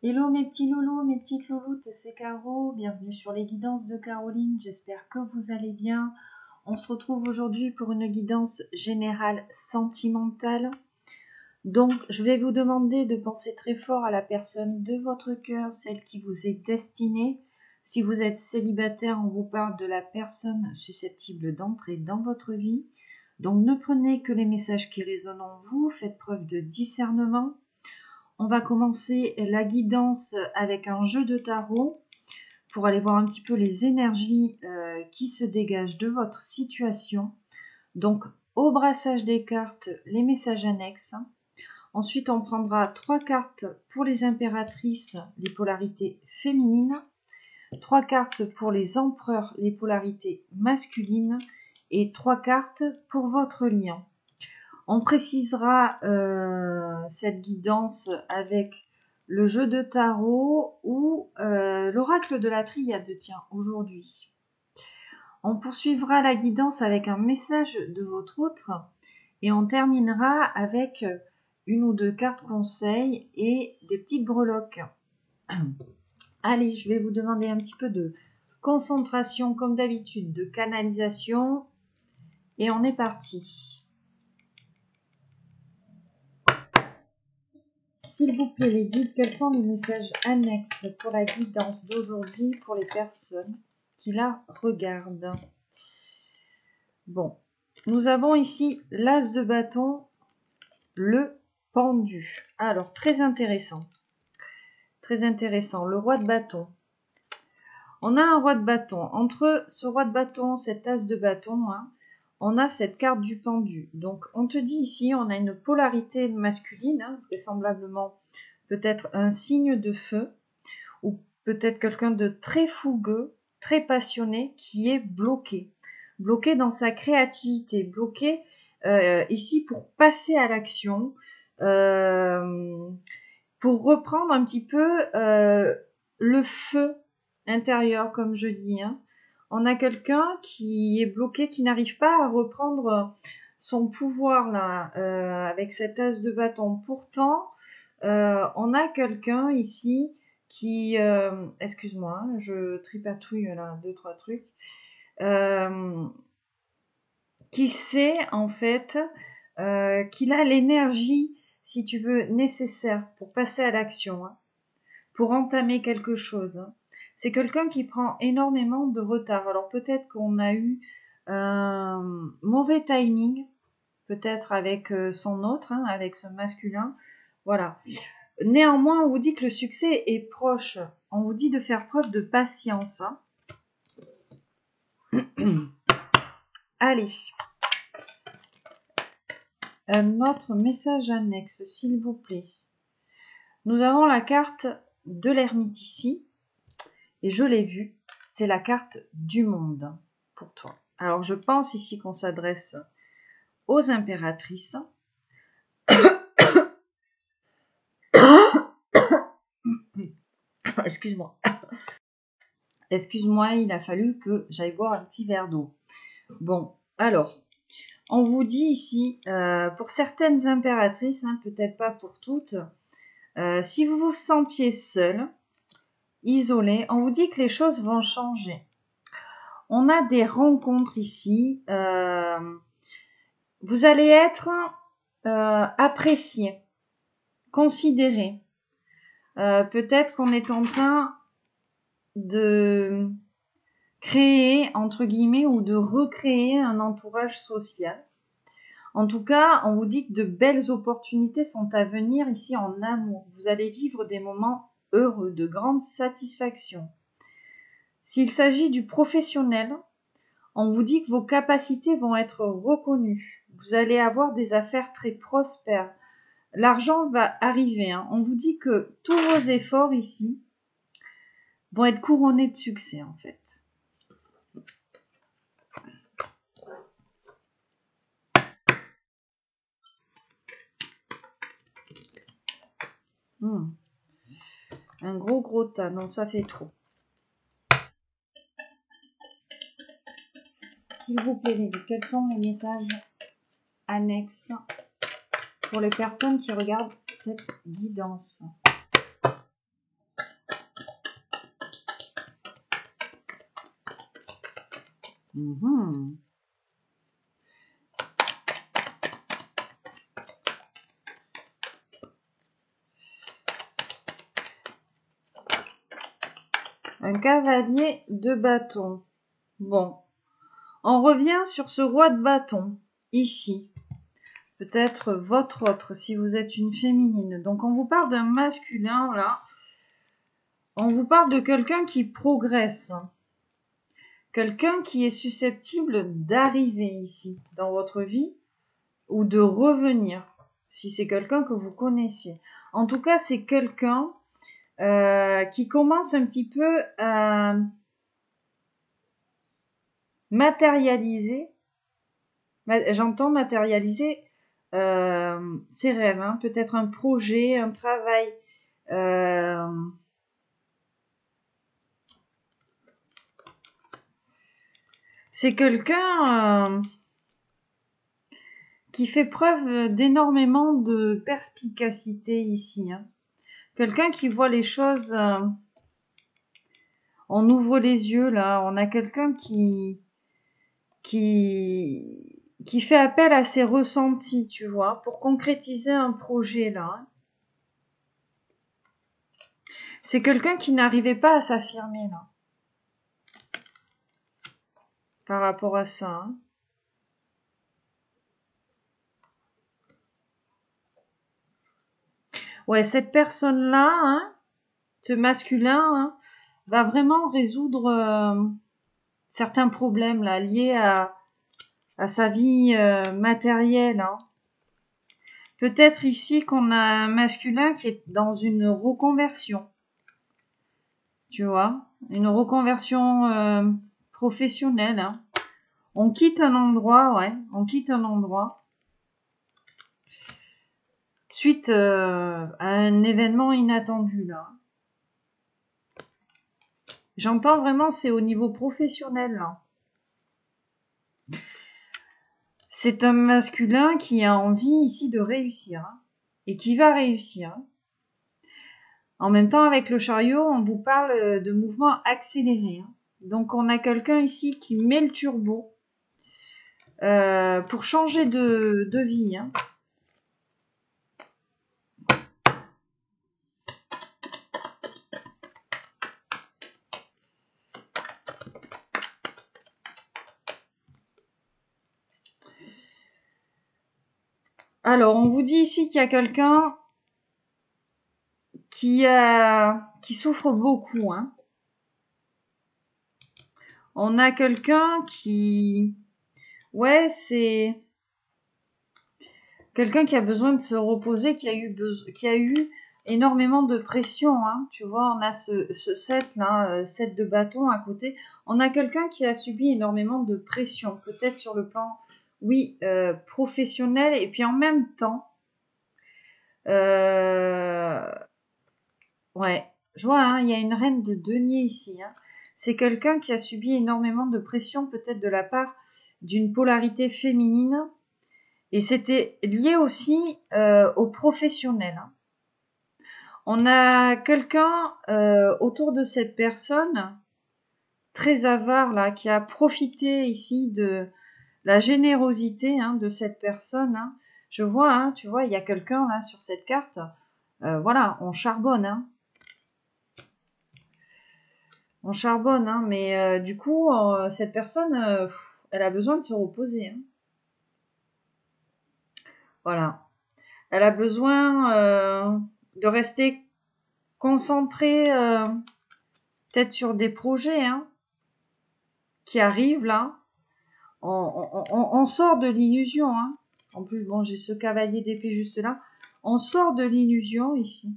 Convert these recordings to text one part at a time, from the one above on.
Hello mes petits loulous, mes petites louloutes, c'est Caro, bienvenue sur les guidances de Caroline, j'espère que vous allez bien. On se retrouve aujourd'hui pour une guidance générale sentimentale. Donc je vais vous demander de penser très fort à la personne de votre cœur, celle qui vous est destinée. Si vous êtes célibataire, on vous parle de la personne susceptible d'entrer dans votre vie. Donc ne prenez que les messages qui résonnent en vous, faites preuve de discernement. On va commencer la guidance avec un jeu de tarot pour aller voir un petit peu les énergies qui se dégagent de votre situation. Donc, au brassage des cartes, les messages annexes. Ensuite, on prendra 3 cartes pour les impératrices, les polarités féminines. 3 cartes pour les empereurs, les polarités masculines. Et 3 cartes pour votre lion. On précisera cette guidance avec le jeu de tarot ou l'oracle de la Triade, tiens, aujourd'hui. On poursuivra la guidance avec un message de votre autre et on terminera avec une ou deux cartes conseils et des petites breloques. Allez, je vais vous demander un petit peu de concentration comme d'habitude, de canalisation et on est parti. S'il vous plaît, les guides, quels sont les messages annexes pour la guidance d'aujourd'hui pour les personnes qui la regardent? Bon, nous avons ici l'as de bâton, le pendu. Alors, très intéressant. Très intéressant. Le roi de bâton. On a un roi de bâton. Entre ce roi de bâton, cet as de bâton, hein, on a cette carte du pendu. Donc, on te dit ici, on a une polarité masculine, hein, vraisemblablement peut-être un signe de feu, ou peut-être quelqu'un de très fougueux, très passionné, qui est bloqué. Bloqué dans sa créativité, bloqué ici pour passer à l'action, pour reprendre un petit peu le feu intérieur, comme je dis. Hein. On a quelqu'un qui est bloqué, qui n'arrive pas à reprendre son pouvoir là, avec cet as de bâton. Pourtant, on a quelqu'un ici qui, excuse-moi, hein, je tripatouille là 2-3 trucs, qui sait en fait qu'il a l'énergie, si tu veux, nécessaire pour passer à l'action, hein, pour entamer quelque chose. Hein. C'est quelqu'un qui prend énormément de retard. Alors peut-être qu'on a eu un mauvais timing, peut-être avec son autre, hein, avec ce masculin. Voilà. Néanmoins, on vous dit que le succès est proche. On vous dit de faire preuve de patience. Hein. Allez. Un autre message annexe, s'il vous plaît. Nous avons la carte de l'ermite ici. Et je l'ai vue. C'est la carte du monde pour toi. Alors, je pense ici qu'on s'adresse aux impératrices. Excuse-moi. Excuse-moi, il a fallu que j'aille boire un petit verre d'eau. Bon, alors, on vous dit ici, pour certaines impératrices, hein, peut-être pas pour toutes, si vous vous sentiez seul, isolé, on vous dit que les choses vont changer. On a des rencontres ici. Vous allez être apprécié, considéré. Peut-être qu'on est en train de créer, entre guillemets, ou de recréer un entourage social. En tout cas, on vous dit que de belles opportunités sont à venir ici en amour. Vous allez vivre des moments heureux, de grande satisfaction. S'il s'agit du professionnel, on vous dit que vos capacités vont être reconnues. Vous allez avoir des affaires très prospères. L'argent va arriver. Hein. On vous dit que tous vos efforts ici vont être couronnés de succès en fait. Un gros tas. Non, ça fait trop. S'il vous plaît, les gars, quels sont les messages annexes pour les personnes qui regardent cette guidance? Mhm. Un cavalier de bâton. Bon. On revient sur ce roi de bâton, ici. Peut-être votre autre, si vous êtes une féminine. Donc on vous parle d'un masculin, là. On vous parle de quelqu'un qui progresse. Quelqu'un qui est susceptible d'arriver ici, dans votre vie, ou de revenir, si c'est quelqu'un que vous connaissez. En tout cas, c'est quelqu'un qui commence un petit peu à matérialiser, j'entends matérialiser ses rêves, hein, peut-être un projet, un travail. C'est quelqu'un qui fait preuve d'énormément de perspicacité ici. Hein. Quelqu'un qui voit les choses, on ouvre les yeux là, on a quelqu'un qui fait appel à ses ressentis, tu vois, pour concrétiser un projet là. C'est quelqu'un qui n'arrivait pas à s'affirmer là, par rapport à ça. Hein. Ouais, cette personne-là, hein, ce masculin, hein, va vraiment résoudre certains problèmes là liés à sa vie matérielle. Hein. Peut-être ici qu'on a un masculin qui est dans une reconversion. Tu vois, une reconversion professionnelle. Hein. On quitte un endroit, ouais, on quitte un endroit suite à un événement inattendu là. J'entends vraiment, c'est au niveau professionnel là. C'est un masculin qui a envie ici de réussir hein, et qui va réussir. En même temps, avec le chariot, on vous parle de mouvements accélérés. Hein. Donc, on a quelqu'un ici qui met le turbo pour changer de vie. Hein. Alors, on vous dit ici qu'il y a quelqu'un qui souffre beaucoup. Hein. On a quelqu'un qui... Ouais, c'est quelqu'un qui a besoin de se reposer, qui a eu énormément de pression. Hein. Tu vois, on a ce 7 là, 7 de bâton à côté. On a quelqu'un qui a subi énormément de pression, peut-être sur le plan, oui, professionnel, et puis en même temps, ouais, je vois, hein, il y a une reine de denier ici. Hein. C'est quelqu'un qui a subi énormément de pression, peut-être de la part d'une polarité féminine. Et c'était lié aussi aux professionnels. Hein. On a quelqu'un autour de cette personne, très avare, là, qui a profité ici de la générosité hein, de cette personne. Hein. Je vois, hein, tu vois, il y a quelqu'un là sur cette carte. Voilà, on charbonne. Hein. On charbonne, hein, mais du coup, cette personne, elle a besoin de se reposer. Hein. Voilà. Elle a besoin de rester concentrée peut-être sur des projets hein, qui arrivent là. On sort de l'illusion. Hein. En plus, bon, j'ai ce cavalier d'épée juste là. On sort de l'illusion ici.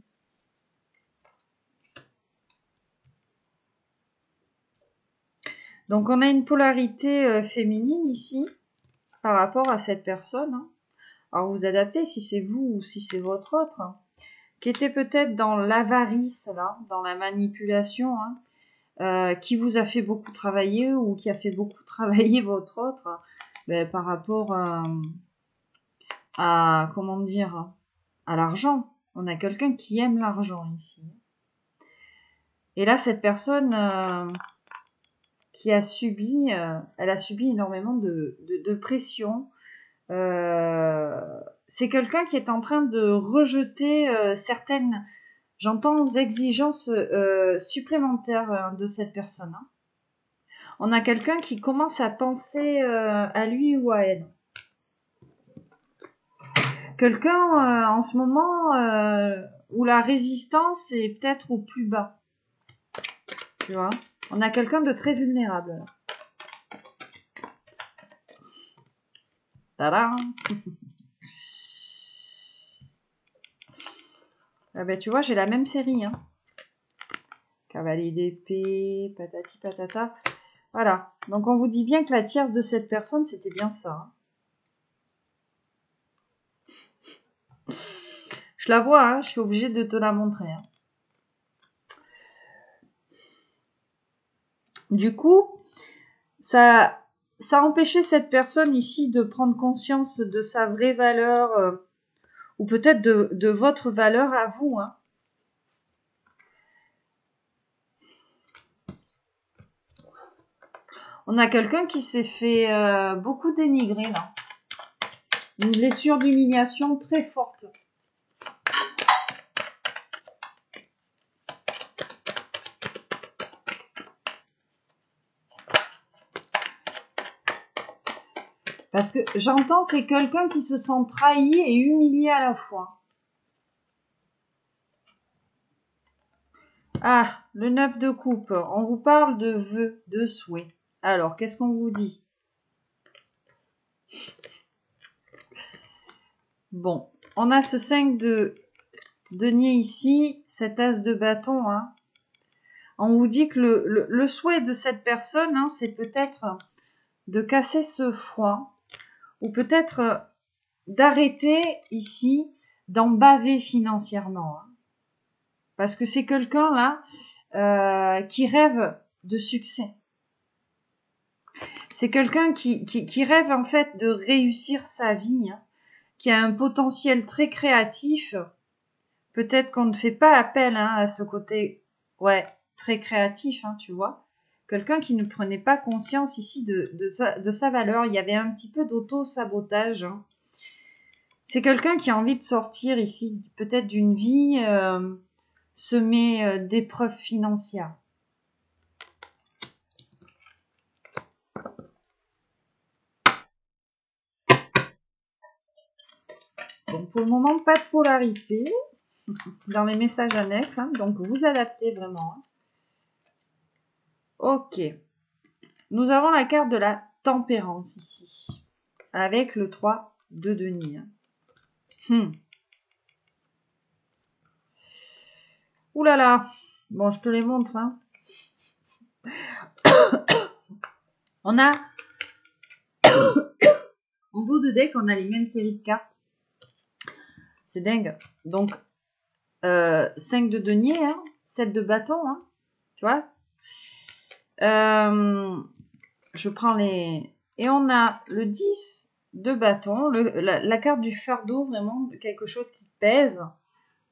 Donc, on a une polarité féminine ici par rapport à cette personne. Hein. Alors, vous adaptez si c'est vous ou si c'est votre autre. Hein, qui était peut-être dans l'avarice, là, dans la manipulation, hein, qui vous a fait beaucoup travailler ou qui a fait beaucoup travailler votre autre par rapport à comment dire, à l'argent. On a quelqu'un qui aime l'argent ici. Et là, cette personne qui a subi, elle a subi énormément de pression. C'est quelqu'un qui est en train de rejeter certaines, j'entends, exigences supplémentaires de cette personne. Hein. On a quelqu'un qui commence à penser à lui ou à elle. Quelqu'un en ce moment où la résistance est peut-être au plus bas. Tu vois, on a quelqu'un de très vulnérable. Là. Tadam. Ah ben, tu vois, j'ai la même série. Hein. Cavalier d'épée, patati patata. Voilà. Donc, on vous dit bien que la tierce de cette personne, c'était bien ça. Hein. Je la vois, hein, je suis obligée de te la montrer. Hein. Du coup, ça a empêché cette personne ici de prendre conscience de sa vraie valeur ou peut-être de votre valeur à vous. Hein. On a quelqu'un qui s'est fait beaucoup dénigrer là. Une blessure d'humiliation très forte. Parce que j'entends, c'est quelqu'un qui se sent trahi et humilié à la fois. Ah, le 9 de coupe. On vous parle de vœux, de souhaits. Alors, qu'est-ce qu'on vous dit? Bon, on a ce 5 de denier ici, cet as de bâton. Hein. On vous dit que le souhait de cette personne, hein, c'est peut-être de casser ce froid ou peut-être d'arrêter ici d'en baver financièrement. Hein. Parce que c'est quelqu'un là qui rêve de succès. C'est quelqu'un qui rêve en fait de réussir sa vie, hein, qui a un potentiel très créatif. Peut-être qu'on ne fait pas appel hein, à ce côté très créatif, hein, tu vois. Quelqu'un qui ne prenait pas conscience ici de sa valeur. Il y avait un petit peu d'auto-sabotage. Hein. C'est quelqu'un qui a envie de sortir ici peut-être d'une vie semée d'épreuves financières. Donc pour le moment, pas de polarité dans les messages annexes. Hein, donc vous adaptez vraiment. Hein. Ok. Nous avons la carte de la tempérance ici. Avec le 3 de denier. Hein. Ouh là là. Bon, je te les montre. Hein. On a en bout de deck, on a les mêmes séries de cartes. C'est dingue. Donc, 5 de denier, hein, 7 de bâton, hein, tu vois. Je prends les... Et on a le 10 de bâton, la carte du fardeau, vraiment, quelque chose qui pèse.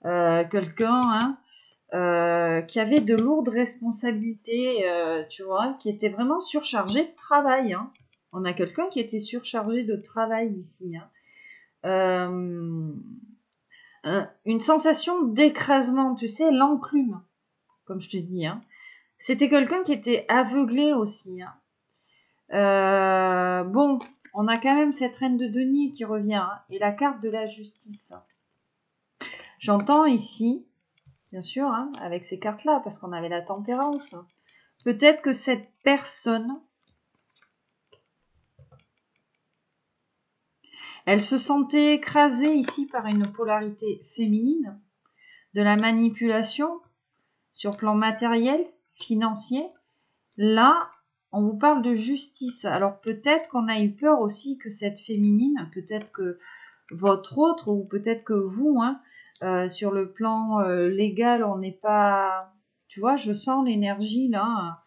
Quelqu'un qui avait de lourdes responsabilités, tu vois, qui était vraiment surchargé de travail. Hein. On a quelqu'un qui était surchargé de travail ici. Hein. Une sensation d'écrasement, tu sais, l'enclume, comme je te dis. Hein. C'était quelqu'un qui était aveuglé aussi. Hein. Bon, on a quand même cette reine de denier qui revient hein, et la carte de la justice. J'entends ici, bien sûr, hein, avec ces cartes-là, parce qu'on avait la tempérance. Peut-être que cette personne, elle se sentait écrasée ici par une polarité féminine, de la manipulation sur plan matériel, financier. Là, on vous parle de justice. Alors peut-être qu'on a eu peur aussi que cette féminine, peut-être que votre autre, ou peut-être que vous, hein, sur le plan légal, on n'est pas... Tu vois, je sens l'énergie là.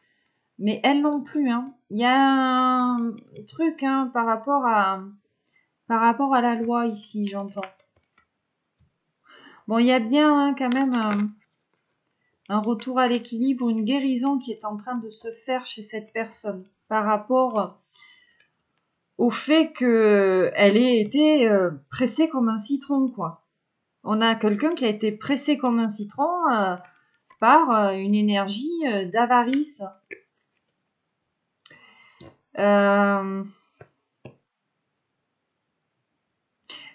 Mais elle non plus. Hein. Il y a un truc hein, par rapport à la loi ici, j'entends. Bon, il y a bien hein, quand même un retour à l'équilibre, une guérison qui est en train de se faire chez cette personne par rapport au fait qu'elle ait été pressée comme un citron, quoi. On a quelqu'un qui a été pressé comme un citron par une énergie d'avarice.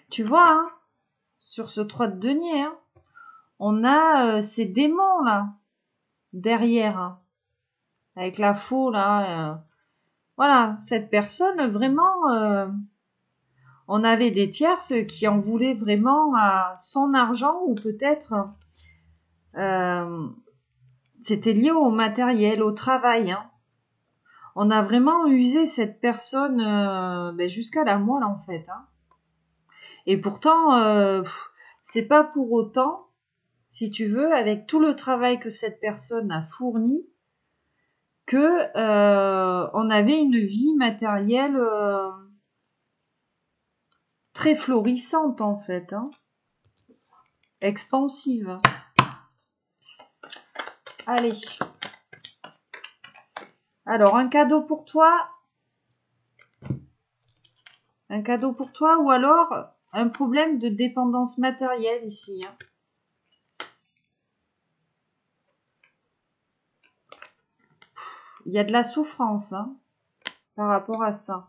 Tu vois, hein, sur ce 3 de denier, hein, on a ces démons là derrière, hein, avec la faux là. Voilà, cette personne vraiment, on avait des tierces qui en voulaient vraiment à son argent ou peut-être c'était lié au matériel, au travail. Hein. On a vraiment usé cette personne jusqu'à la moelle en fait. Hein. Et pourtant, c'est pas pour autant, si tu veux, avec tout le travail que cette personne a fourni, que on avait une vie matérielle très florissante en fait, hein, expansive. Allez. Alors, un cadeau pour toi. Un cadeau pour toi ou alors un problème de dépendance matérielle ici. Hein. Il y a de la souffrance hein, par rapport à ça.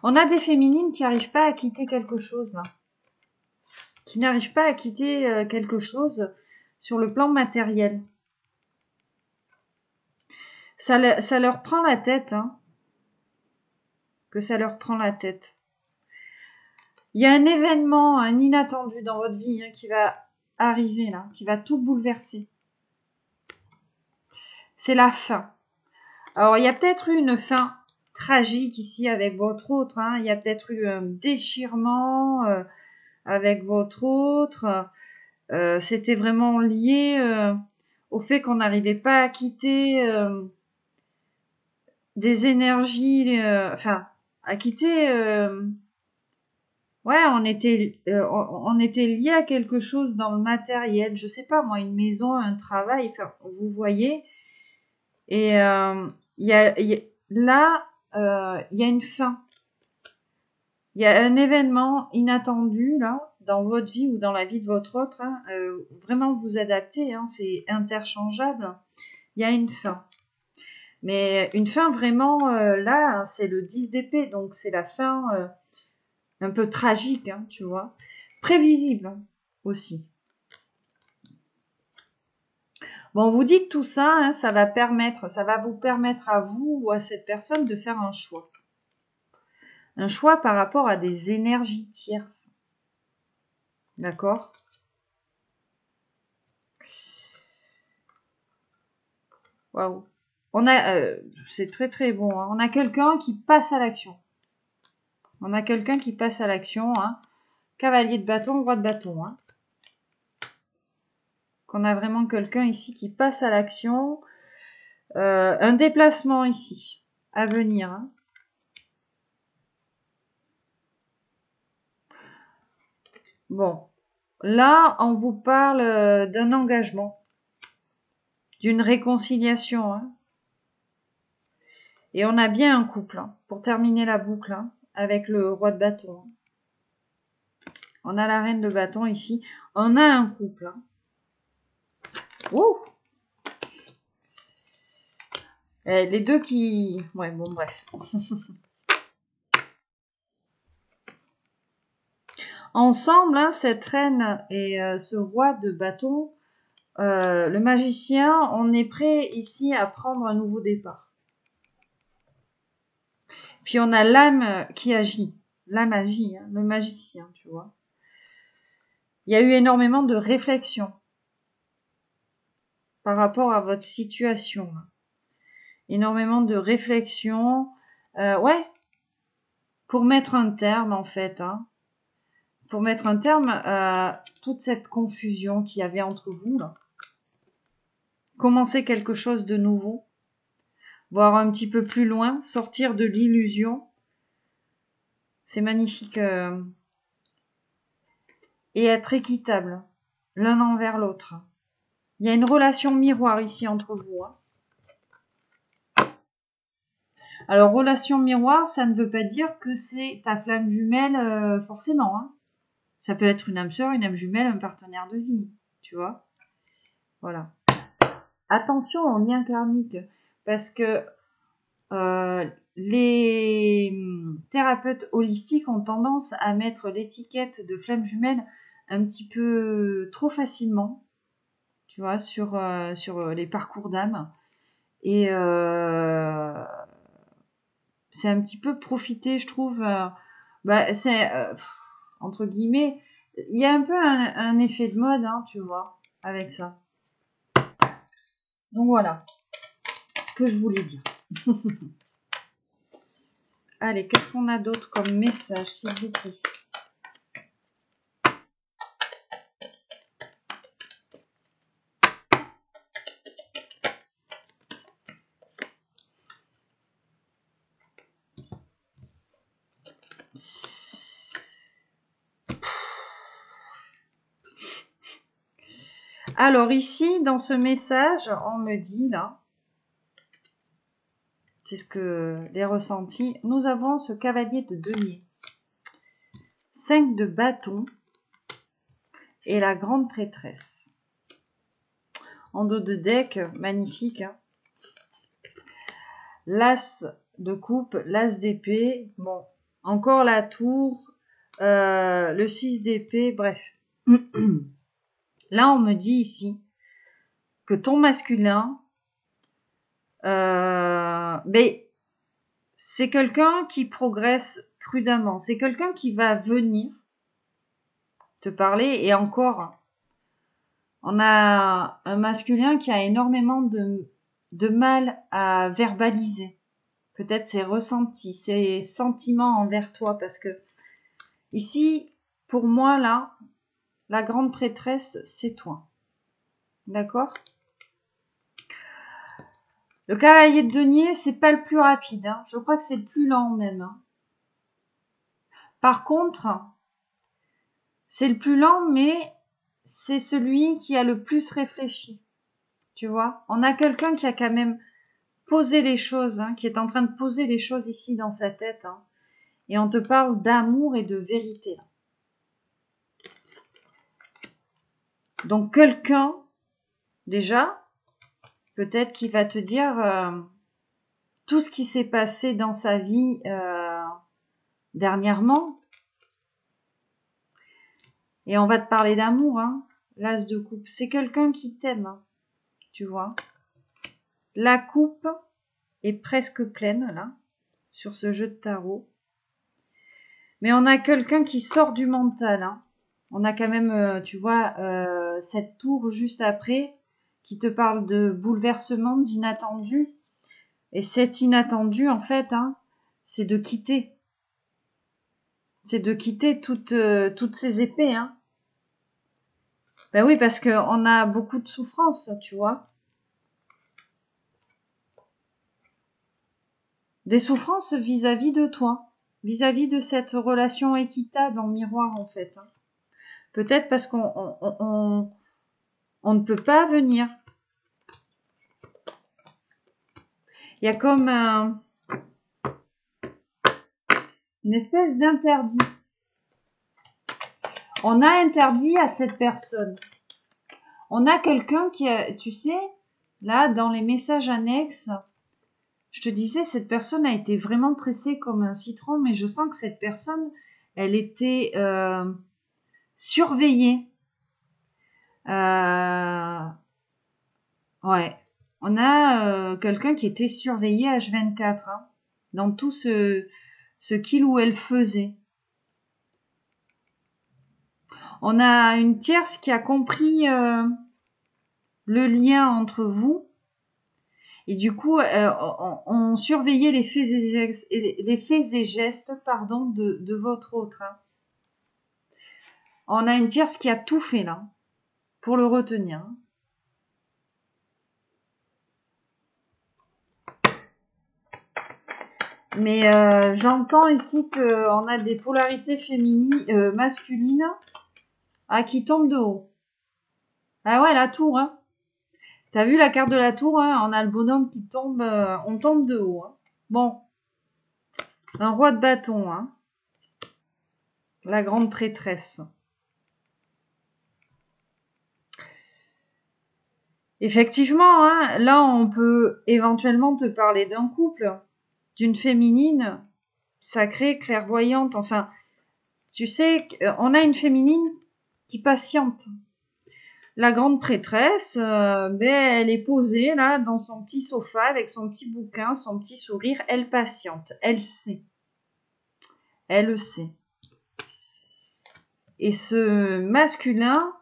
On a des féminines qui n'arrivent pas à quitter quelque chose là. Qui n'arrivent pas à quitter quelque chose sur le plan matériel. Ça leur prend la tête, hein. Que ça leur prend la tête. Il y a un événement, un inattendu dans votre vie hein, qui va arriver là, qui va tout bouleverser. C'est la fin. Alors, il y a peut-être eu une fin tragique ici avec votre autre. Hein. Il y a peut-être eu un déchirement avec votre autre. C'était vraiment lié au fait qu'on n'arrivait pas à quitter des énergies, à quitter. Ouais, on était lié à quelque chose dans le matériel. Je sais pas moi, une maison, un travail. Enfin, vous voyez. Et là, il y a une fin. Il y a un événement inattendu là dans votre vie ou dans la vie de votre autre. Hein, vraiment vous adapter, hein, c'est interchangeable. Il y a une fin. Mais une fin vraiment là, hein, c'est le 10 d'épée, donc c'est la fin un peu tragique, hein, tu vois. Prévisible hein, aussi. Bon, on vous dit que tout ça, hein, ça va vous permettre à vous ou à cette personne de faire un choix. Un choix par rapport à des énergies tierces. D'accord ? Waouh. C'est très très bon. Hein. On a quelqu'un qui passe à l'action. On a quelqu'un qui passe à l'action. Hein. Cavalier de bâton, roi de bâton. Hein. Qu'on a vraiment quelqu'un ici qui passe à l'action. Un déplacement ici à venir. Hein. Bon, là on vous parle d'un engagement, d'une réconciliation. Hein. Et on a bien un couple hein, pour terminer la boucle hein, avec le roi de bâton. Hein. On a la reine de bâton ici. On a un couple. Hein. Ouh. Les deux qui... Ouais, bon, bref. Ensemble, hein, cette reine et ce roi de bâton, le magicien, on est prêt ici à prendre un nouveau départ. Puis on a l'âme qui agit. La magie, hein, le magicien, tu vois. Il y a eu énormément de réflexion par rapport à votre situation. Hein. Énormément de réflexion. Ouais, pour mettre un terme, en fait. Hein. Pour mettre un terme à toute cette confusion qu'il y avait entre vous. Là. Commencer quelque chose de nouveau. Voir un petit peu plus loin. Sortir de l'illusion. C'est magnifique. et être équitable l'un envers l'autre. Il y a une relation miroir ici entre vous. Hein. Alors, relation miroir, ça ne veut pas dire que c'est ta flamme jumelle forcément. Hein. Ça peut être une âme sœur, une âme jumelle, un partenaire de vie, tu vois. Voilà. Attention aux liens karmiques, parce que les thérapeutes holistiques ont tendance à mettre l'étiquette de flamme jumelle un petit peu trop facilement, tu vois, sur les parcours d'âme. Et c'est un petit peu profiter, je trouve. C'est entre guillemets, il y a un peu un effet de mode, hein, tu vois, avec ça. Donc voilà, ce que je voulais dire. Allez, qu'est-ce qu'on a d'autre comme message, s'il vous plaît? Alors ici, dans ce message, on me dit là, c'est ce que les ressentis, nous avons ce cavalier de denier, 5 de bâton et la grande prêtresse. En dos de deck, magnifique. Hein. L'as de coupe, l'as d'épée, bon, encore la tour, le 6 d'épée, bref. Là, on me dit ici que ton masculin, c'est quelqu'un qui progresse prudemment. C'est quelqu'un qui va venir te parler. Et encore, on a un masculin qui a énormément de mal à verbaliser. Peut-être ses ressentis, ses sentiments envers toi. Parce que ici, pour moi, là, la grande prêtresse, c'est toi. D'accord ? Le cavalier de denier, c'est pas le plus rapide. Hein. Je crois que c'est le plus lent même. Hein. Par contre, c'est le plus lent, mais c'est celui qui a le plus réfléchi. Tu vois ? On a quelqu'un qui a quand même posé les choses, hein, qui est en train de poser les choses ici dans sa tête. Hein. Et on te parle d'amour et de vérité. Donc quelqu'un, déjà, peut-être qui va te dire tout ce qui s'est passé dans sa vie dernièrement. Et on va te parler d'amour, hein. L'as de coupe, c'est quelqu'un qui t'aime, hein, tu vois. La coupe est presque pleine, là, sur ce jeu de tarot. Mais on a quelqu'un qui sort du mental, hein. On a quand même, tu vois, cette tour juste après, qui te parle de bouleversement, d'inattendu. Et cet inattendu, en fait, hein, c'est de quitter. C'est de quitter toutes ces épées, hein. Ben oui, parce qu'on a beaucoup de souffrance, tu vois. Des souffrances vis-à-vis de toi, vis-à-vis de cette relation équitable en miroir, en fait. Hein. Peut-être parce qu'on ne peut pas venir. Il y a comme une espèce d'interdit. On a interdit à cette personne. On a quelqu'un qui, tu sais, là, dans les messages annexes, je te disais, cette personne a été vraiment pressée comme un citron, mais je sens que cette personne, elle était surveillée. Ouais. On a quelqu'un qui était surveillé H24, hein, dans tout ce qu'il ou elle faisait. On a une tierce qui a compris le lien entre vous. Et du coup, on surveillait les faits et gestes pardon, de votre autre. Hein. On a une tierce qui a tout fait là, pour le retenir. Mais j'entends ici qu'on a des polarités féminines, masculines. Ah, qui tombe de haut. Ah ouais, la tour, hein. T'as vu la carte de la tour, hein? On a le bonhomme qui tombe, on tombe de haut, hein. Bon. Un roi de bâton, hein. La grande prêtresse. Effectivement, hein, là, on peut éventuellement te parler d'un couple, d'une féminine, sacrée, clairvoyante. Enfin, tu sais, on a une féminine qui patiente. La grande prêtresse, elle est posée là dans son petit sofa avec son petit bouquin, son petit sourire. Elle patiente, elle sait, elle le sait. Et ce masculin,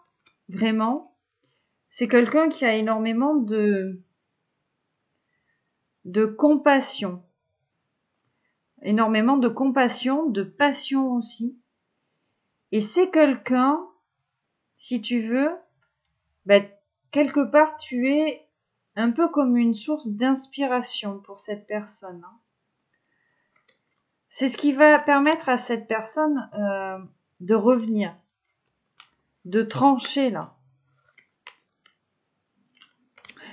vraiment, c'est quelqu'un qui a énormément de compassion. Énormément de compassion, de passion aussi. Et c'est quelqu'un, si tu veux, quelque part tu es un peu comme une source d'inspiration pour cette personne. C'est ce qui va permettre à cette personne de revenir, de trancher là.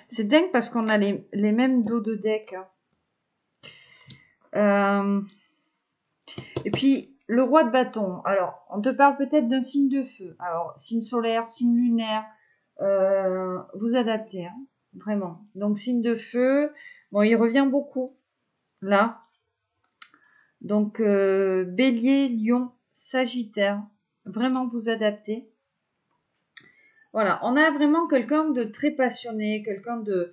C'est dingue parce qu'on a les mêmes dos de deck. Et puis, le roi de bâton. Alors, on te parle peut-être d'un signe de feu. Alors, signe solaire, signe lunaire, vous adaptez, hein, vraiment. Donc, signe de feu, bon, il revient beaucoup, là. Donc, bélier, lion, sagittaire, vraiment vous adaptez. Voilà, on a vraiment quelqu'un de très passionné, quelqu'un de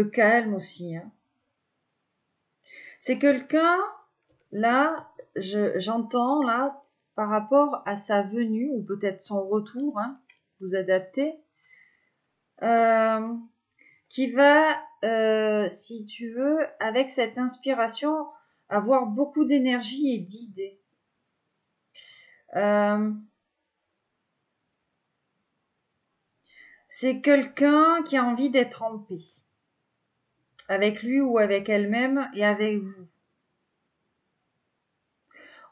calme aussi, hein. C'est quelqu'un, là, j'entends, là, par rapport à sa venue, ou peut-être son retour, hein, vous adaptez, qui va, si tu veux, avec cette inspiration, avoir beaucoup d'énergie et d'idées. C'est quelqu'un qui a envie d'être en paix, avec lui ou avec elle-même et avec vous.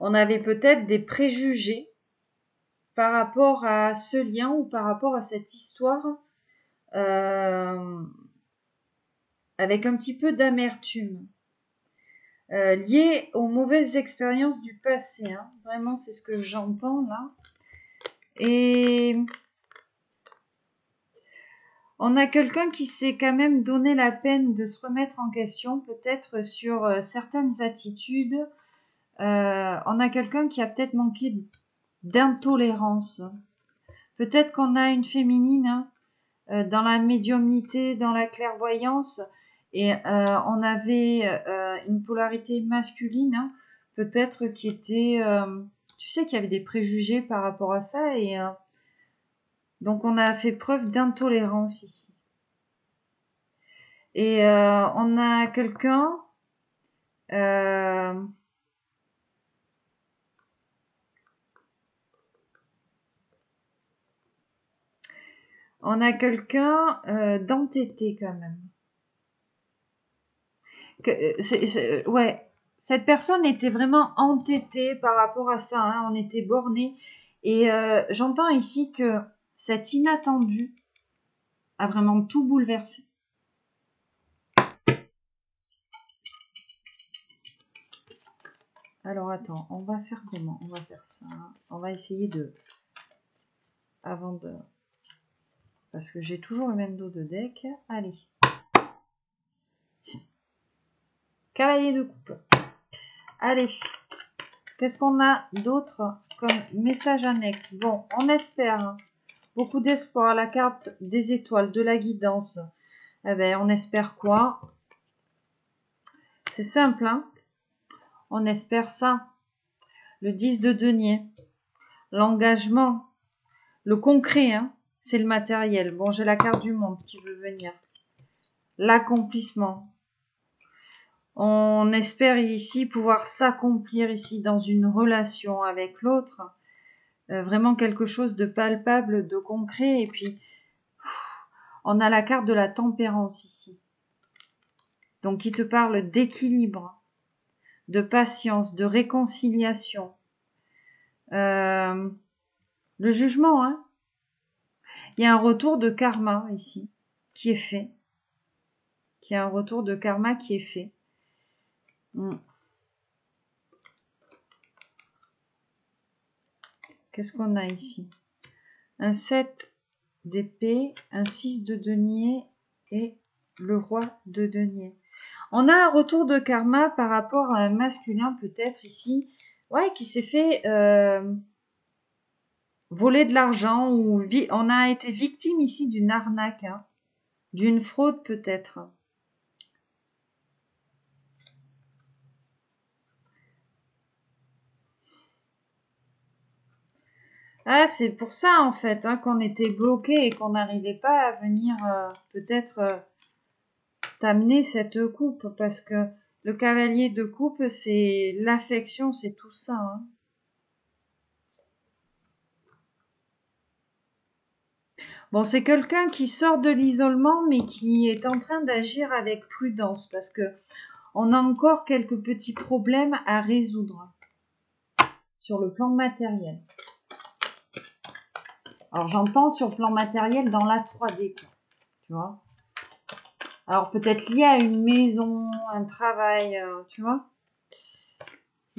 On avait peut-être des préjugés par rapport à ce lien ou par rapport à cette histoire, avec un petit peu d'amertume, liée aux mauvaises expériences du passé, hein. Vraiment, c'est ce que j'entends là. Et on a quelqu'un qui s'est quand même donné la peine de se remettre en question, peut-être sur certaines attitudes. On a quelqu'un qui a peut-être manqué d'intolérance. Peut-être qu'on a une féminine, hein, dans la médiumnité, dans la clairvoyance, et on avait une polarité masculine, hein, peut-être qui était, tu sais qu'il y avait des préjugés par rapport à ça, et donc on a fait preuve d'intolérance ici. Et on a quelqu'un d'entêté quand même. Ouais, cette personne était vraiment entêtée par rapport à ça, hein, on était borné. Et j'entends ici que cet inattendu a vraiment tout bouleversé. Alors attends, on va faire comment? On va faire ça. On va essayer de... Avant de... Parce que j'ai toujours le même dos de deck. Allez. Cavalier de coupe. Allez. Qu'est-ce qu'on a d'autre comme message annexe? Bon, on espère, hein, beaucoup d'espoir. La carte des étoiles, de la guidance. Eh ben, on espère quoi? C'est simple, hein? On espère ça. Le 10 de denier. L'engagement. Le concret, hein? C'est le matériel. Bon, j'ai la carte du monde qui veut venir. L'accomplissement. On espère ici pouvoir s'accomplir ici dans une relation avec l'autre. Vraiment quelque chose de palpable, de concret. Et puis, on a la carte de la tempérance ici. Donc, qui te parle d'équilibre, de patience, de réconciliation. le jugement, hein. Il y a un retour de karma ici, qui est fait. Il y a un retour de karma qui est fait. Qu'est-ce qu'on a ici? Un 7 d'épée, un 6 de denier et le roi de denier. On a un retour de karma par rapport à un masculin peut-être ici, ouais, qui s'est fait voler de l'argent ou on a été victime ici d'une arnaque, hein, d'une fraude peut-être. Ah, c'est pour ça en fait hein, qu'on était bloqué et qu'on n'arrivait pas à venir peut-être t'amener cette coupe parce que le cavalier de coupe c'est l'affection, c'est tout ça. Hein. Bon, c'est quelqu'un qui sort de l'isolement mais qui est en train d'agir avec prudence parce que on a encore quelques petits problèmes à résoudre sur le plan matériel. Alors j'entends sur le plan matériel dans la 3D, quoi, tu vois. Alors peut-être lié à une maison, un travail, tu vois.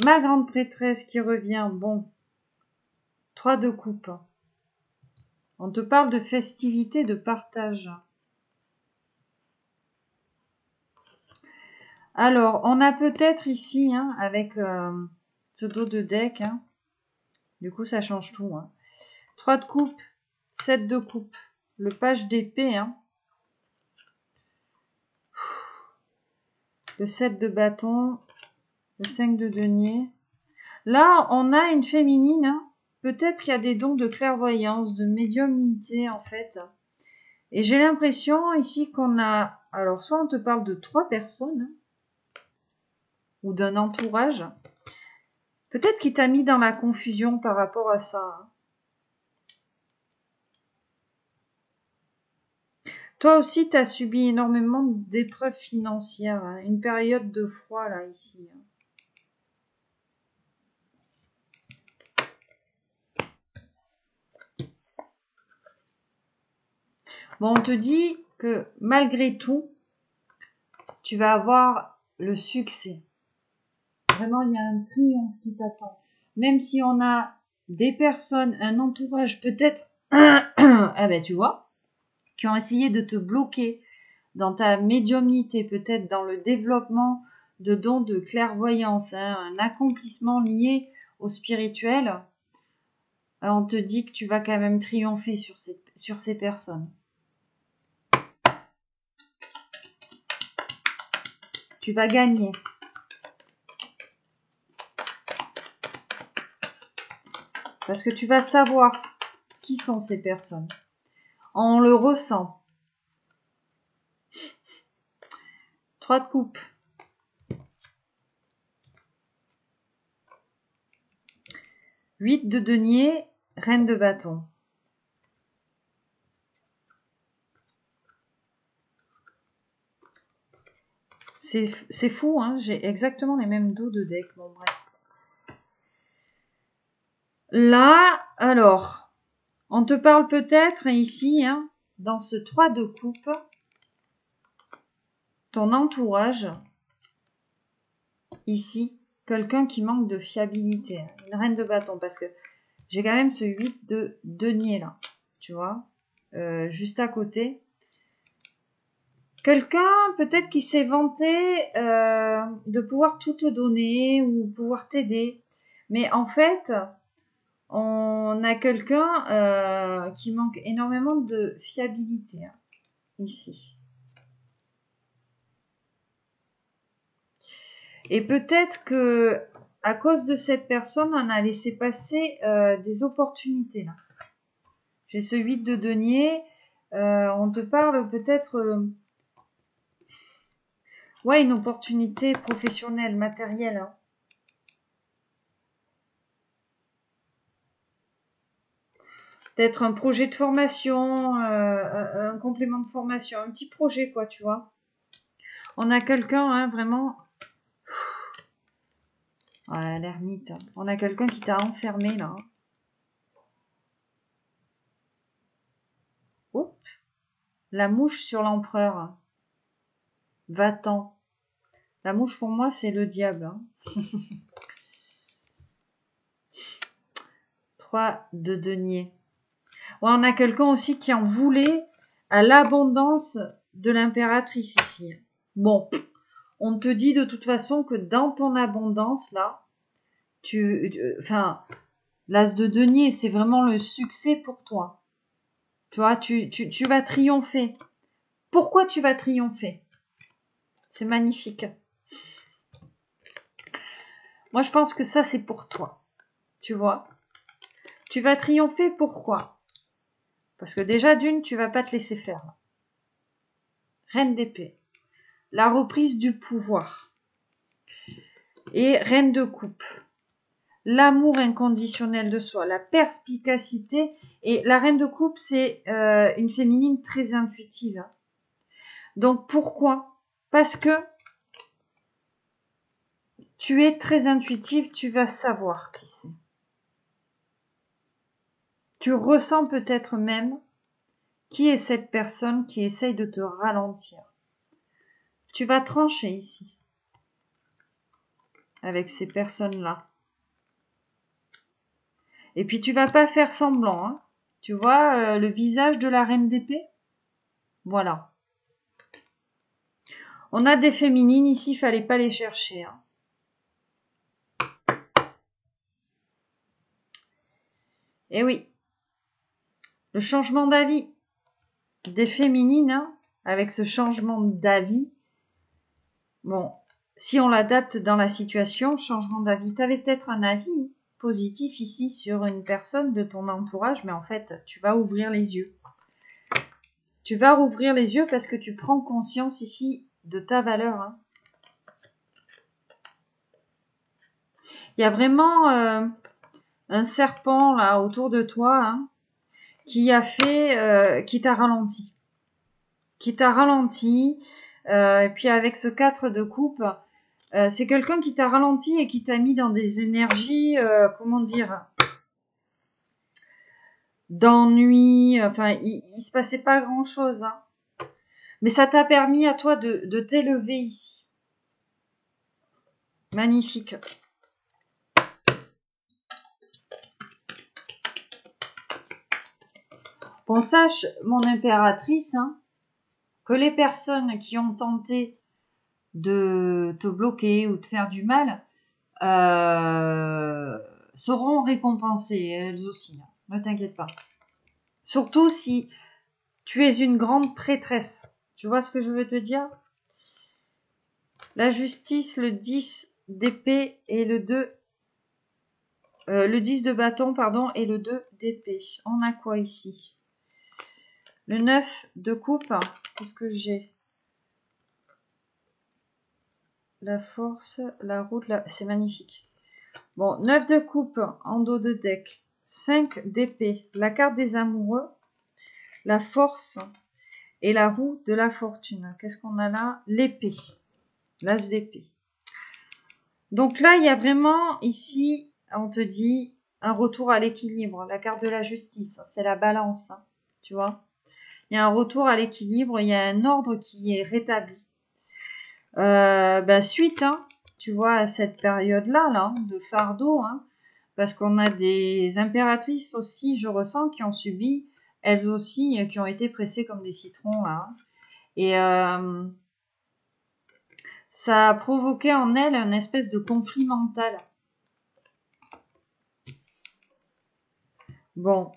Ma grande prêtresse qui revient, bon, 3 de coupe. On te parle de festivité, de partage. Alors, on a peut-être ici, hein, avec ce dos de deck, hein, du coup ça change tout. Hein. 3 de coupe, 7 de coupe, le page d'épée, hein. Le 7 de bâton, le 5 de denier. Là, on a une féminine, hein. Peut-être qu'il y a des dons de clairvoyance, de médiumnité en fait. Et j'ai l'impression ici qu'on a... Alors, soit on te parle de 3 personnes, hein, ou d'un entourage. Peut-être qu'il t'a mis dans la confusion par rapport à ça. Hein. Toi aussi, tu as subi énormément d'épreuves financières. Hein. Une période de froid, là, ici. Hein. Bon, on te dit que malgré tout, tu vas avoir le succès. Vraiment, il y a un triomphe qui t'attend. Même si on a des personnes, un entourage peut-être, ah ben tu vois, qui ont essayé de te bloquer dans ta médiumnité, peut-être dans le développement de dons de clairvoyance, hein, un accomplissement lié au spirituel, on te dit que tu vas quand même triompher sur ces personnes. Tu vas gagner. Parce que tu vas savoir qui sont ces personnes. On le ressent. 3 de coupe. Huit de denier, reine de bâton. C'est fou, hein, j'ai exactement les mêmes dos de deck. Bon, bref. Là, alors, on te parle peut-être ici, hein, dans ce 3 de coupe, ton entourage, ici, quelqu'un qui manque de fiabilité, hein, une reine de bâton, parce que j'ai quand même ce 8 de denier là, tu vois, juste à côté. Quelqu'un peut-être qui s'est vanté de pouvoir tout te donner ou pouvoir t'aider, mais en fait, on a quelqu'un qui manque énormément de fiabilité hein, ici. Et peut-être que à cause de cette personne, on a laissé passer des opportunités là. J'ai ce 8 de denier. On te parle peut-être ouais, une opportunité professionnelle, matérielle. Hein. Peut-être un projet de formation, un complément de formation, un petit projet, quoi, tu vois. On a quelqu'un, hein, vraiment... Ouais, l'ermite. On a quelqu'un qui t'a enfermé, là. La mouche sur l'empereur. Va-t'en. La mouche, pour moi, c'est le diable. Hein. 3 de denier. Ouais, on a quelqu'un aussi qui en voulait à l'abondance de l'impératrice ici. Bon, on te dit de toute façon que dans ton abondance, là, enfin, l'as de denier, c'est vraiment le succès pour toi. Tu vois, tu vas triompher. Pourquoi tu vas triompher? C'est magnifique. Moi, je pense que ça, c'est pour toi. Tu vois? Tu vas triompher, pourquoi? Parce que déjà, d'une, tu vas pas te laisser faire. Reine d'épée. La reprise du pouvoir. Et reine de coupe. L'amour inconditionnel de soi, la perspicacité. Et la reine de coupe, c'est une féminine très intuitive. Donc, pourquoi? Parce que tu es très intuitive, tu vas savoir qui c'est. Tu ressens peut-être même qui est cette personne qui essaye de te ralentir. Tu vas trancher ici, avec ces personnes-là. Et puis tu vas pas faire semblant, hein. Tu vois le visage de la reine d'épée? Voilà. On a des féminines ici, fallait pas les chercher. Hein. Et oui, le changement d'avis des féminines, hein, avec ce changement d'avis, bon, si on l'adapte dans la situation, changement d'avis, tu avais peut-être un avis positif ici sur une personne de ton entourage, mais en fait, tu vas ouvrir les yeux. Tu vas rouvrir les yeux parce que tu prends conscience ici de ta valeur. Hein. Il y a vraiment un serpent là autour de toi hein, qui a fait, qui t'a ralenti. Qui t'a ralenti. Et puis avec ce 4 de coupe, c'est quelqu'un qui t'a ralenti et qui t'a mis dans des énergies, comment dire, d'ennui. Enfin, il se passait pas grand-chose. Hein. Mais ça t'a permis à toi de t'élever ici. Magnifique. Bon, sache, mon impératrice, hein, que les personnes qui ont tenté de te bloquer ou de faire du mal seront récompensées, elles aussi. Hein, ne t'inquiète pas. Surtout si tu es une grande prêtresse. Tu vois ce que je veux te dire? La justice, le 10 d'épée et le 2... le 10 de bâton, pardon, et le 2 d'épée. On a quoi ici? Le 9 de coupe. Qu'est-ce que j'ai? La force, la route, c'est magnifique. Bon, 9 de coupe en dos de deck. 5 d'épée. La carte des amoureux. La force et la roue de la fortune. Qu'est-ce qu'on a là? L'épée. L'as d'épée. Donc là, il y a vraiment ici, on te dit, un retour à l'équilibre. La carte de la justice, c'est la balance. Hein, tu vois? Il y a un retour à l'équilibre, il y a un ordre qui est rétabli. Suite, hein, tu vois, à cette période-là, là, de fardeau, hein, parce qu'on a des impératrices aussi, je ressens, qui ont subi, elles aussi, qui ont été pressées comme des citrons, là. Hein. Et ça a provoqué en elles une espèce de conflit mental. Bon,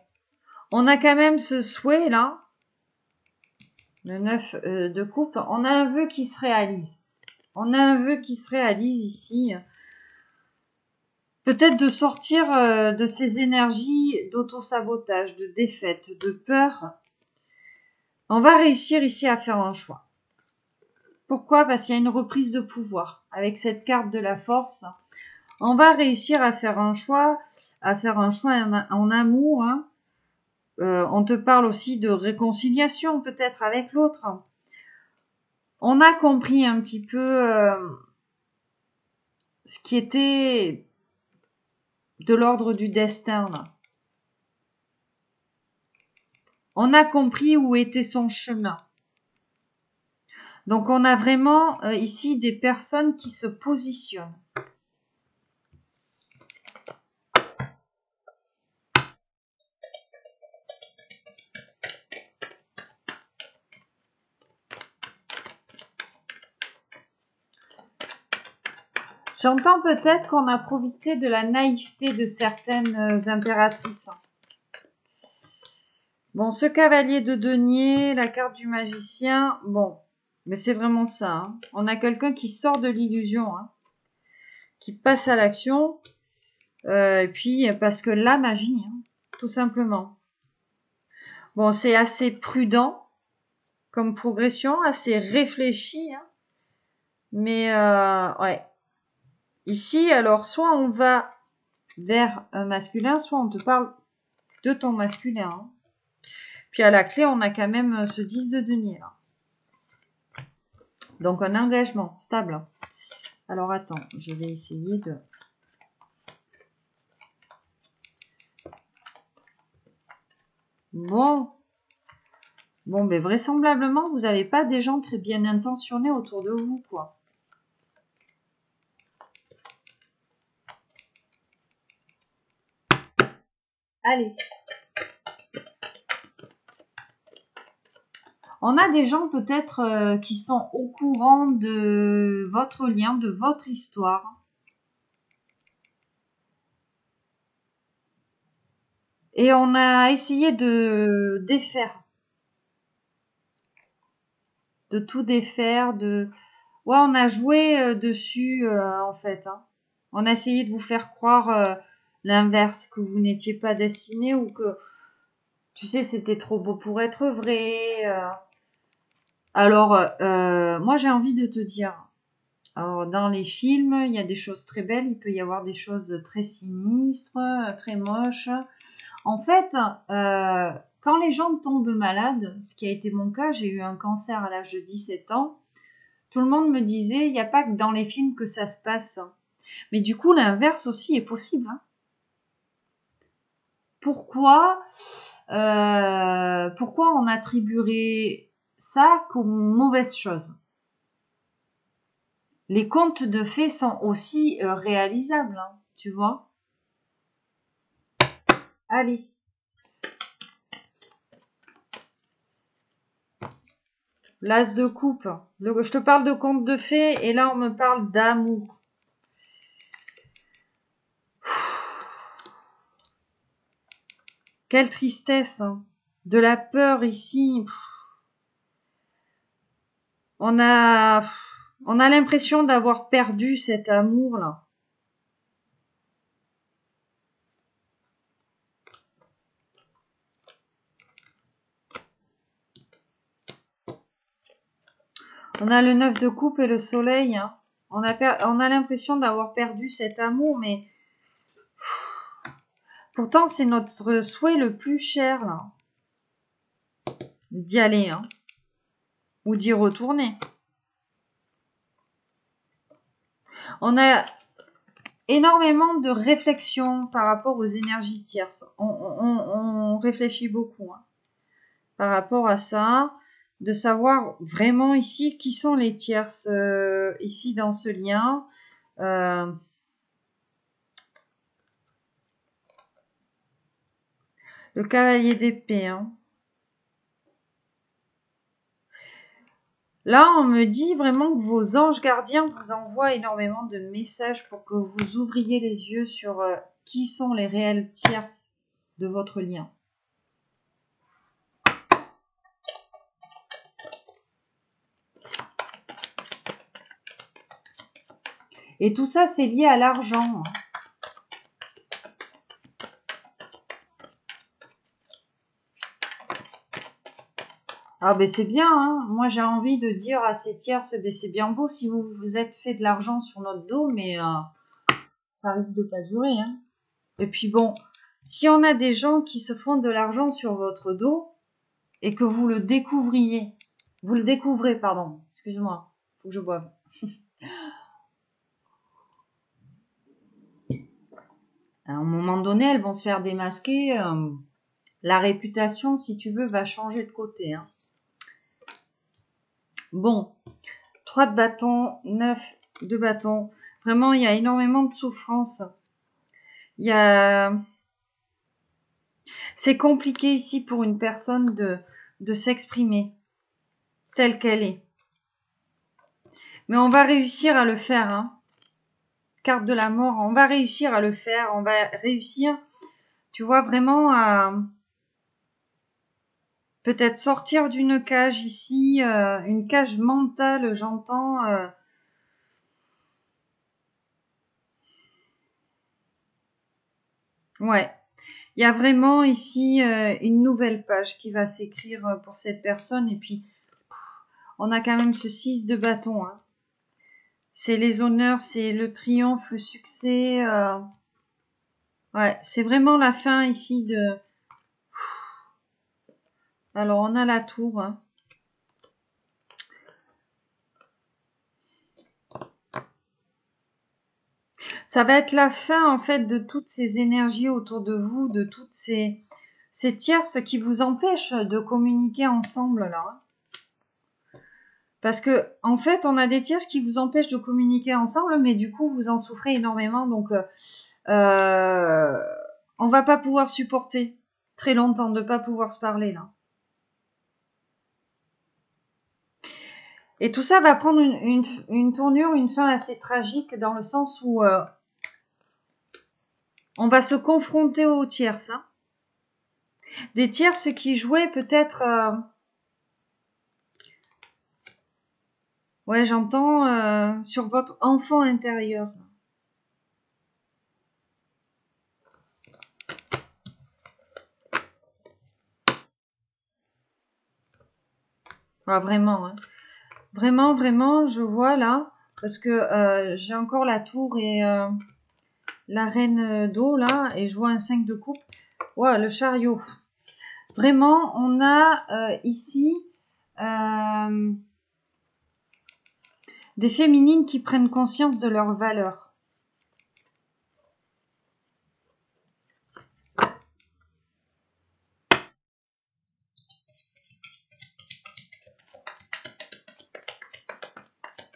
on a quand même ce souhait, là, le 9 de coupe, on a un vœu qui se réalise. On a un vœu qui se réalise ici. Peut-être de sortir de ces énergies d'auto-sabotage, de défaite, de peur. On va réussir ici à faire un choix. Pourquoi? Parce qu'il y a une reprise de pouvoir. Avec cette carte de la force, on va réussir à faire un choix, en amour. Hein. On te parle aussi de réconciliation peut-être avec l'autre. On a compris un petit peu ce qui était de l'ordre du destin. Là. On a compris où était son chemin. Donc, on a vraiment ici des personnes qui se positionnent. J'entends peut-être qu'on a profité de la naïveté de certaines impératrices. Bon, ce cavalier de denier, la carte du magicien, bon, mais c'est vraiment ça. Hein. On a quelqu'un qui sort de l'illusion, hein, qui passe à l'action, et puis parce que la magie, hein, tout simplement. Bon, c'est assez prudent comme progression, assez réfléchi, hein, mais ouais. Ici, alors, soit on va vers un masculin, soit on te parle de ton masculin. Hein. Puis à la clé, on a quand même ce 10 de denier. Là. Donc un engagement stable. Alors attends, je vais essayer de... Bon, mais vraisemblablement, vous n'avez pas des gens très bien intentionnés autour de vous, quoi. Allez. On a des gens peut-être qui sont au courant de votre lien, de votre histoire. Et on a essayé de défaire. De tout défaire, de... Ouais, on a joué dessus, en fait. Hein. On a essayé de vous faire croire l'inverse, que vous n'étiez pas destiné ou que, tu sais, c'était trop beau pour être vrai. Alors, moi, j'ai envie de te dire, alors, dans les films, il y a des choses très belles, il peut y avoir des choses très sinistres, très moches. En fait, quand les gens tombent malades, ce qui a été mon cas, j'ai eu un cancer à l'âge de 17 ans, tout le monde me disait, il n'y a pas que dans les films que ça se passe. Mais du coup, l'inverse aussi est possible. Hein. Pourquoi on attribuerait ça comme mauvaise chose? Les contes de fées sont aussi réalisables, hein, tu vois. Allez. L'as de coupe. Je te parle de contes de fées et là on me parle d'amour. Quelle tristesse. Hein. De la peur ici. On a l'impression d'avoir perdu cet amour-là. On a le 9 de coupe et le soleil. Hein. On a l'impression d'avoir perdu cet amour, mais pourtant c'est notre souhait le plus cher, là. D'y aller, hein. Ou d'y retourner. On a énormément de réflexion par rapport aux énergies tierces. On réfléchit beaucoup hein, par rapport à ça, de savoir vraiment ici qui sont les tierces ici dans ce lien. Le cavalier d'épée. Hein. Là, on me dit vraiment que vos anges gardiens vous envoient énormément de messages pour que vous ouvriez les yeux sur qui sont les réelles tierces de votre lien. Et tout ça, c'est lié à l'argent. Hein. Ah ben c'est bien, hein. Moi j'ai envie de dire à ces tierces, ben c'est bien beau si vous vous êtes fait de l'argent sur notre dos, mais ça risque de pas durer. Hein. Et puis bon, si on a des gens qui se font de l'argent sur votre dos et que vous le découvrez, pardon, excuse-moi, faut que je boive. À un moment donné, elles vont se faire démasquer La réputation, si tu veux, va changer de côté. Hein. Bon, 3 de bâton, 9 de bâton. Vraiment, il y a énormément de souffrance. Il y a... C'est compliqué ici pour une personne de s'exprimer telle qu'elle est. Mais on va réussir à le faire. Hein. Carte de la mort, on va réussir à le faire. On va réussir, tu vois, vraiment à peut-être sortir d'une cage ici, une cage mentale, j'entends. Ouais. Il y a vraiment ici une nouvelle page qui va s'écrire pour cette personne. Et puis, on a quand même ce 6 de bâton. Hein. C'est les honneurs, c'est le triomphe, le succès. Ouais, c'est vraiment la fin ici de... Alors, on a la tour. Hein. Ça va être la fin, en fait, de toutes ces énergies autour de vous, de toutes ces tierces qui vous empêchent de communiquer ensemble, là. Parce que, en fait, on a des tierces qui vous empêchent de communiquer ensemble, mais du coup, vous en souffrez énormément. Donc, on va pas pouvoir supporter très longtemps de pas pouvoir se parler, là. Et tout ça va prendre une tournure, une fin assez tragique, dans le sens où on va se confronter aux tierces. Hein. Des tierces qui jouaient peut-être... ouais, j'entends sur votre enfant intérieur. Ah, vraiment, hein. Vraiment, vraiment, je vois là, parce que j'ai encore la tour et la reine d'eau là, et je vois un 5 de coupe. Ouais, le chariot. Vraiment, on a ici des féminines qui prennent conscience de leur valeur.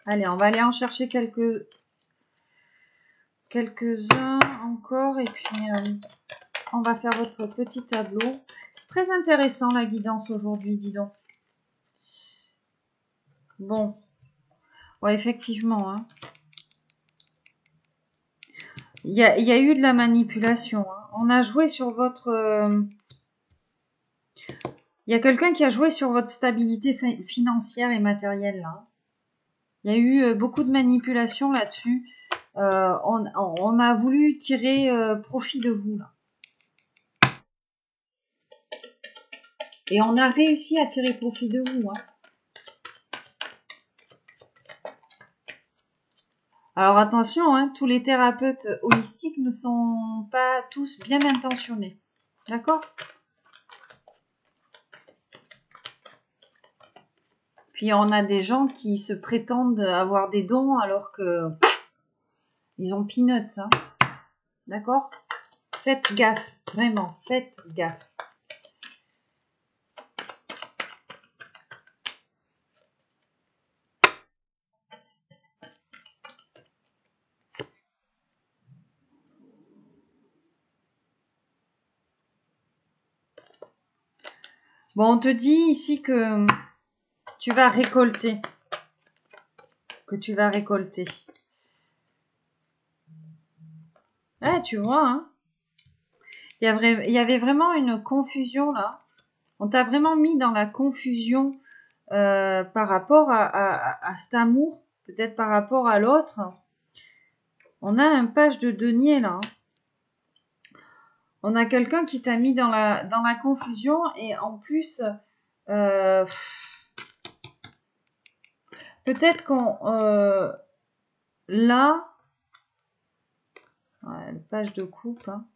Allez, on va aller en chercher quelques-uns encore, et puis on va faire votre petit tableau. C'est très intéressant la guidance aujourd'hui, dis donc. Bon, ouais, effectivement, hein. Il y a eu de la manipulation. Hein. On a joué sur votre... Il y a quelqu'un qui a joué sur votre stabilité financière et matérielle. Là. Il y a eu beaucoup de manipulation là-dessus. On a voulu tirer profit de vous. Là. Et on a réussi à tirer profit de vous. Hein. Alors attention, hein, tous les thérapeutes holistiques ne sont pas tous bien intentionnés. D'accord ? Puis on a des gens qui se prétendent avoir des dons alors que ils ont peanuts. Hein. D'accord ? Faites gaffe, vraiment, faites gaffe. Bon, on te dit ici que tu vas récolter. Que tu vas récolter. Ah, tu vois, hein. Il y avait vraiment une confusion là. On t'a vraiment mis dans la confusion par rapport à cet amour, peut-être par rapport à l'autre. On a un page de denier là. On a quelqu'un qui t'a mis dans la confusion et en plus, peut-être qu'on... là, ouais, page de coupe, hein.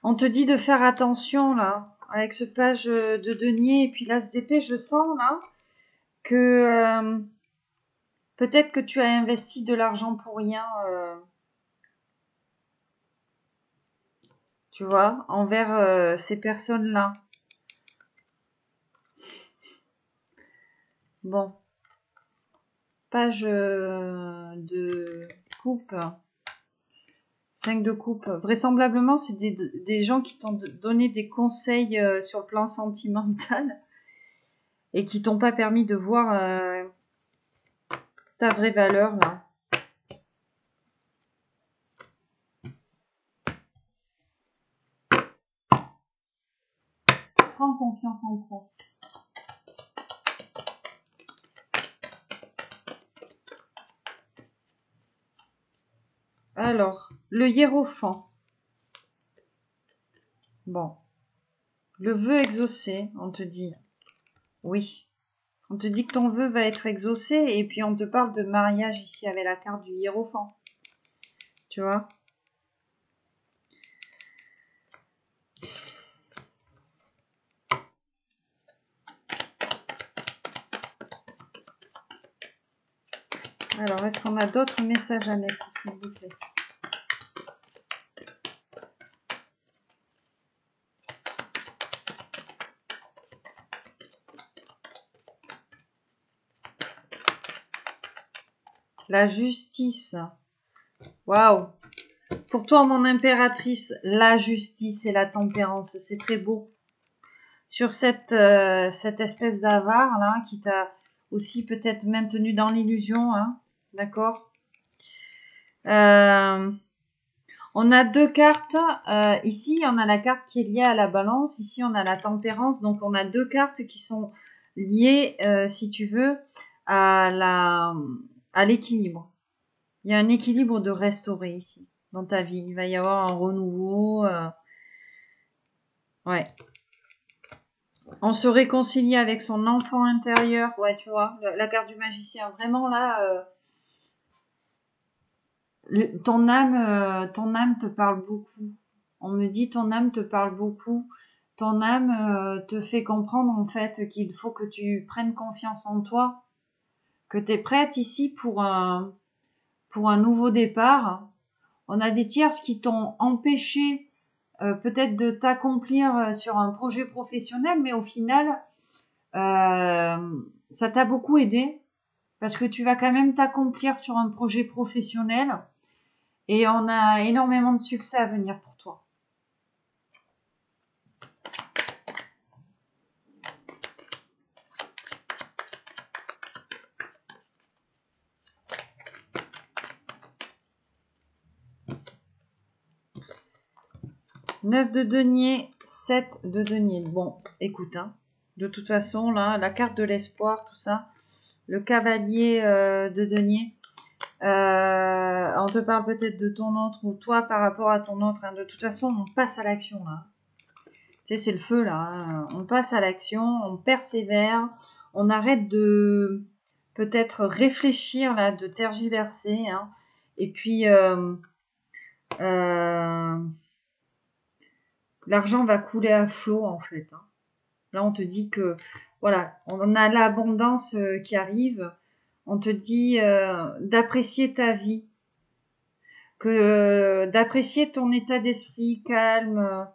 On te dit de faire attention là, avec ce page de denier et puis l'as d'épée, je sens là que peut-être que tu as investi de l'argent pour rien, tu vois, envers ces personnes-là. Bon, page de coupe. 5 de coupe. Vraisemblablement, c'est des gens qui t'ont donné des conseils sur le plan sentimental et qui t'ont pas permis de voir ta vraie valeur là. Prends confiance en toi. Alors, le hiérophant. Bon. Le vœu exaucé, on te dit. Oui. On te dit que ton vœu va être exaucé et puis on te parle de mariage ici avec la carte du hiérophant. Tu vois? Alors, est-ce qu'on a d'autres messages annexes, s'il vous plaît? La justice. Waouh! Pour toi, mon impératrice, la justice et la tempérance, c'est très beau. Sur cette espèce d'avare là, qui t'a aussi peut-être maintenu dans l'illusion, hein, d'accord? On a deux cartes. Ici, on a la carte qui est liée à la balance. Ici, on a la tempérance. Donc, on a deux cartes qui sont liées, si tu veux, à l'équilibre. Il y a un équilibre de restaurer ici, dans ta vie. Il va y avoir un renouveau. Ouais. On se réconcilie avec son enfant intérieur. Ouais, tu vois, la carte du magicien. Vraiment, là, ton âme te parle beaucoup. On me dit ton âme te parle beaucoup. Ton âme te fait comprendre en fait qu'il faut que tu prennes confiance en toi, que tu es prête ici pour un nouveau départ. On a des tierces qui t'ont empêché peut-être de t'accomplir sur un projet professionnel, mais au final, ça t'a beaucoup aidé parce que tu vas quand même t'accomplir sur un projet professionnel. Et on a énormément de succès à venir pour toi. Neuf de denier, 7 de denier. Bon, écoute, hein, de toute façon, là, la carte de l'espoir, tout ça, le cavalier de denier, on te parle peut-être de ton autre ou toi par rapport à ton autre. Hein. De toute façon, on passe à l'action, là. Tu sais, c'est le feu, là. Hein. On passe à l'action, on persévère, on arrête de peut-être réfléchir, là, de tergiverser. Hein. Et puis, l'argent va couler à flot, en fait. Hein. Là, on te dit que, voilà, on a l'abondance qui arrive. On te dit d'apprécier ta vie, que d'apprécier ton état d'esprit calme.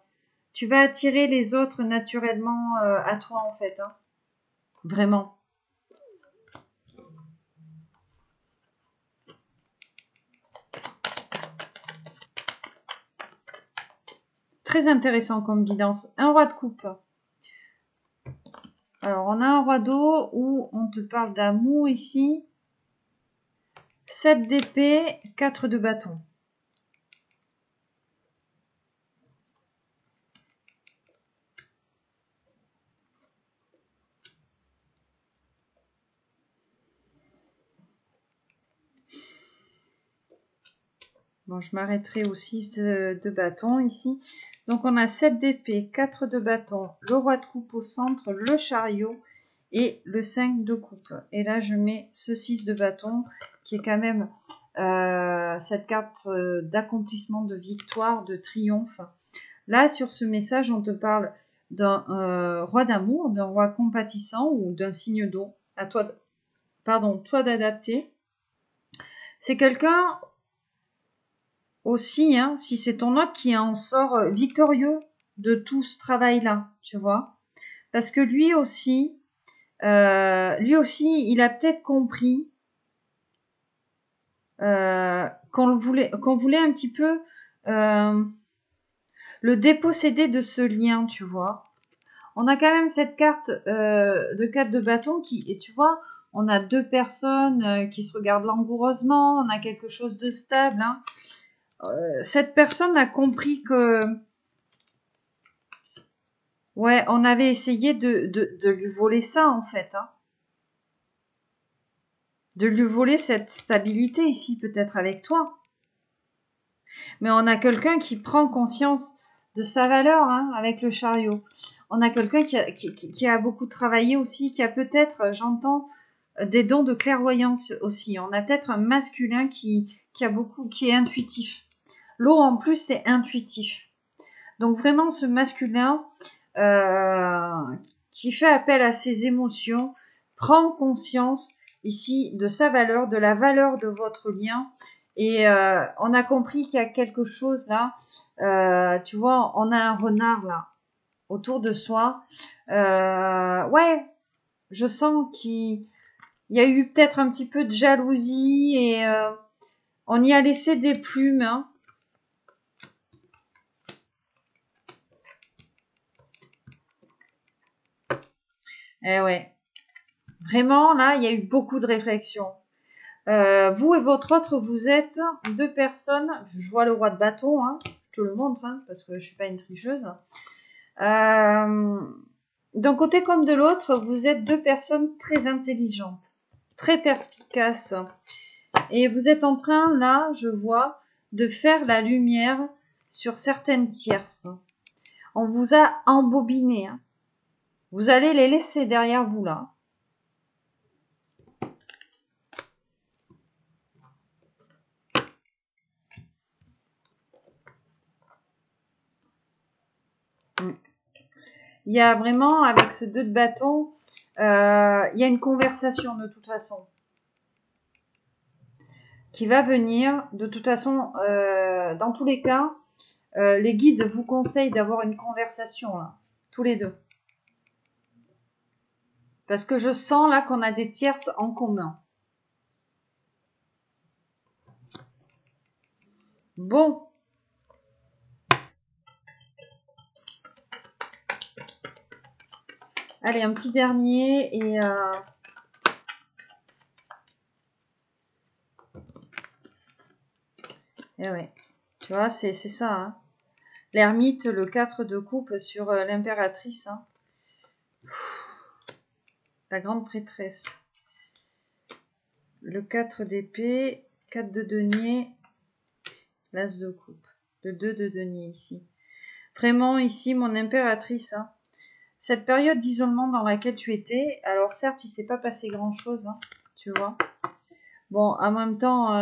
Tu vas attirer les autres naturellement à toi, en fait. Hein. Vraiment. Très intéressant comme guidance. Un roi de coupe. Alors, on a un roi d'eau où on te parle d'amour ici. 7 d'épée, 4 de bâton. Bon, je m'arrêterai au 6 de bâton ici. Donc, on a 7 d'épée, 4 de bâton, le roi de coupe au centre, le chariot et le 5 de coupe. Et là, je mets ce 6 de bâton qui est quand même cette carte d'accomplissement, de victoire, de triomphe. Là, sur ce message, on te parle d'un roi d'amour, d'un roi compatissant ou d'un signe d'eau à toi, pardon, toi d'adapter. C'est quelqu'un aussi, hein, si c'est ton autre qui en sort victorieux de tout ce travail-là, tu vois. Parce que lui aussi, il a peut-être compris qu'on voulait un petit peu le déposséder de ce lien, tu vois. On a quand même cette carte de 4 de bâton et tu vois, on a deux personnes qui se regardent langoureusement, on a quelque chose de stable. Hein. Cette personne a compris que, ouais, on avait essayé de lui voler ça en fait. Hein. De lui voler cette stabilité ici, peut-être avec toi. Mais on a quelqu'un qui prend conscience de sa valeur hein, avec le chariot. On a quelqu'un qui a beaucoup travaillé aussi, qui a peut-être, j'entends, des dons de clairvoyance aussi. On a peut-être un masculin qui est intuitif. L'eau en plus c'est intuitif. Donc vraiment ce masculin qui fait appel à ses émotions prend conscience ici de sa valeur, de la valeur de votre lien. Et on a compris qu'il y a quelque chose là. Tu vois, on a un renard là autour de soi. Ouais, je sens qu'il y a eu peut-être un petit peu de jalousie et on y a laissé des plumes. Hein. Eh ouais. Vraiment, là, il y a eu beaucoup de réflexion. Vous et votre autre, vous êtes deux personnes. Je vois le roi de bâton, hein, je te le montre, hein, parce que je suis pas une tricheuse. D'un côté comme de l'autre, vous êtes deux personnes très intelligentes, très perspicaces. Et vous êtes en train, là, je vois, de faire la lumière sur certaines tierces. On vous a embobiné. Hein. Vous allez les laisser derrière vous, là. Il y a vraiment, avec ce 2 de bâton, il y a une conversation de toute façon qui va venir. De toute façon, dans tous les cas, les guides vous conseillent d'avoir une conversation, là, tous les deux. Parce que je sens là qu'on a des tierces en commun. Bon. Allez, un petit dernier et... Et ouais, tu vois, c'est ça. Hein. L'ermite, le 4 de coupe sur l'impératrice. Hein. La grande prêtresse. Le 4 d'épée, 4 de denier, l'as de coupe. Le 2 de denier ici. Vraiment ici, mon impératrice. Hein. Cette période d'isolement dans laquelle tu étais, alors certes, il ne s'est pas passé grand-chose, hein, tu vois. Bon, en même temps,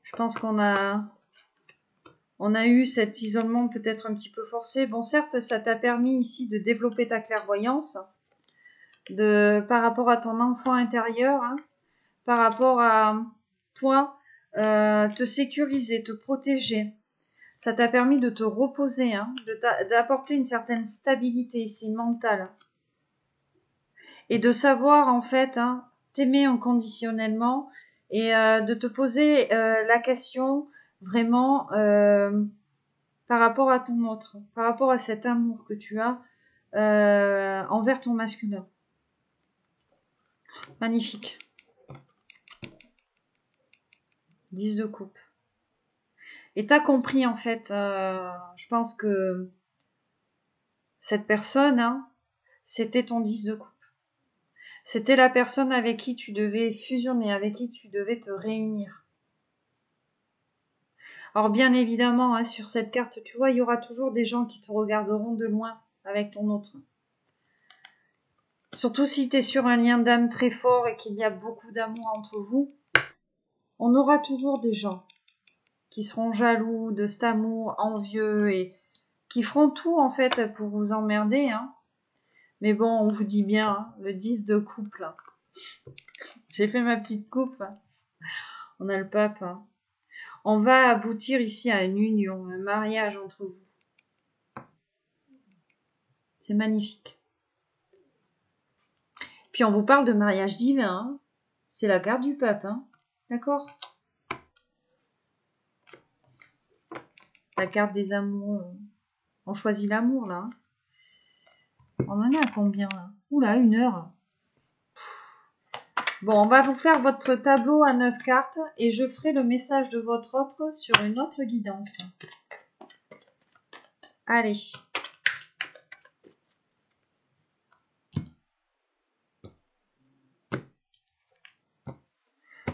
je pense qu'on a eu cet isolement peut-être un petit peu forcé. Bon, certes, ça t'a permis ici de développer ta clairvoyance par rapport à ton enfant intérieur, hein, par rapport à toi, te sécuriser, te protéger. Ça t'a permis de te reposer, hein, d'apporter une certaine stabilité ici mentale. Et de savoir en fait hein, t'aimer inconditionnellement et de te poser la question vraiment par rapport à ton autre, par rapport à cet amour que tu as envers ton masculin. Magnifique. 10 de coupe. Et t'as compris en fait, je pense que cette personne, hein, c'était ton 10 de coupe. C'était la personne avec qui tu devais fusionner, avec qui tu devais te réunir. Alors bien évidemment, hein, sur cette carte, tu vois, il y aura toujours des gens qui te regarderont de loin avec ton autre. Surtout si tu es sur un lien d'âme très fort et qu'il y a beaucoup d'amour entre vous, on aura toujours des gens qui seront jaloux de cet amour, envieux et qui feront tout en fait pour vous emmerder. Hein. Mais bon, on vous dit bien, hein, le 10 de coupe, là. J'ai fait ma petite coupe. On a le pape. Hein. On va aboutir ici à une union, un mariage entre vous. C'est magnifique. Puis on vous parle de mariage divin. Hein. C'est la carte du pape. Hein. D'accord? La carte des amours. On choisit l'amour, là. Hein. On en est à combien, là? Oula, 1 heure. Bon, on va vous faire votre tableau à 9 cartes et je ferai le message de votre autre sur une autre guidance. Allez.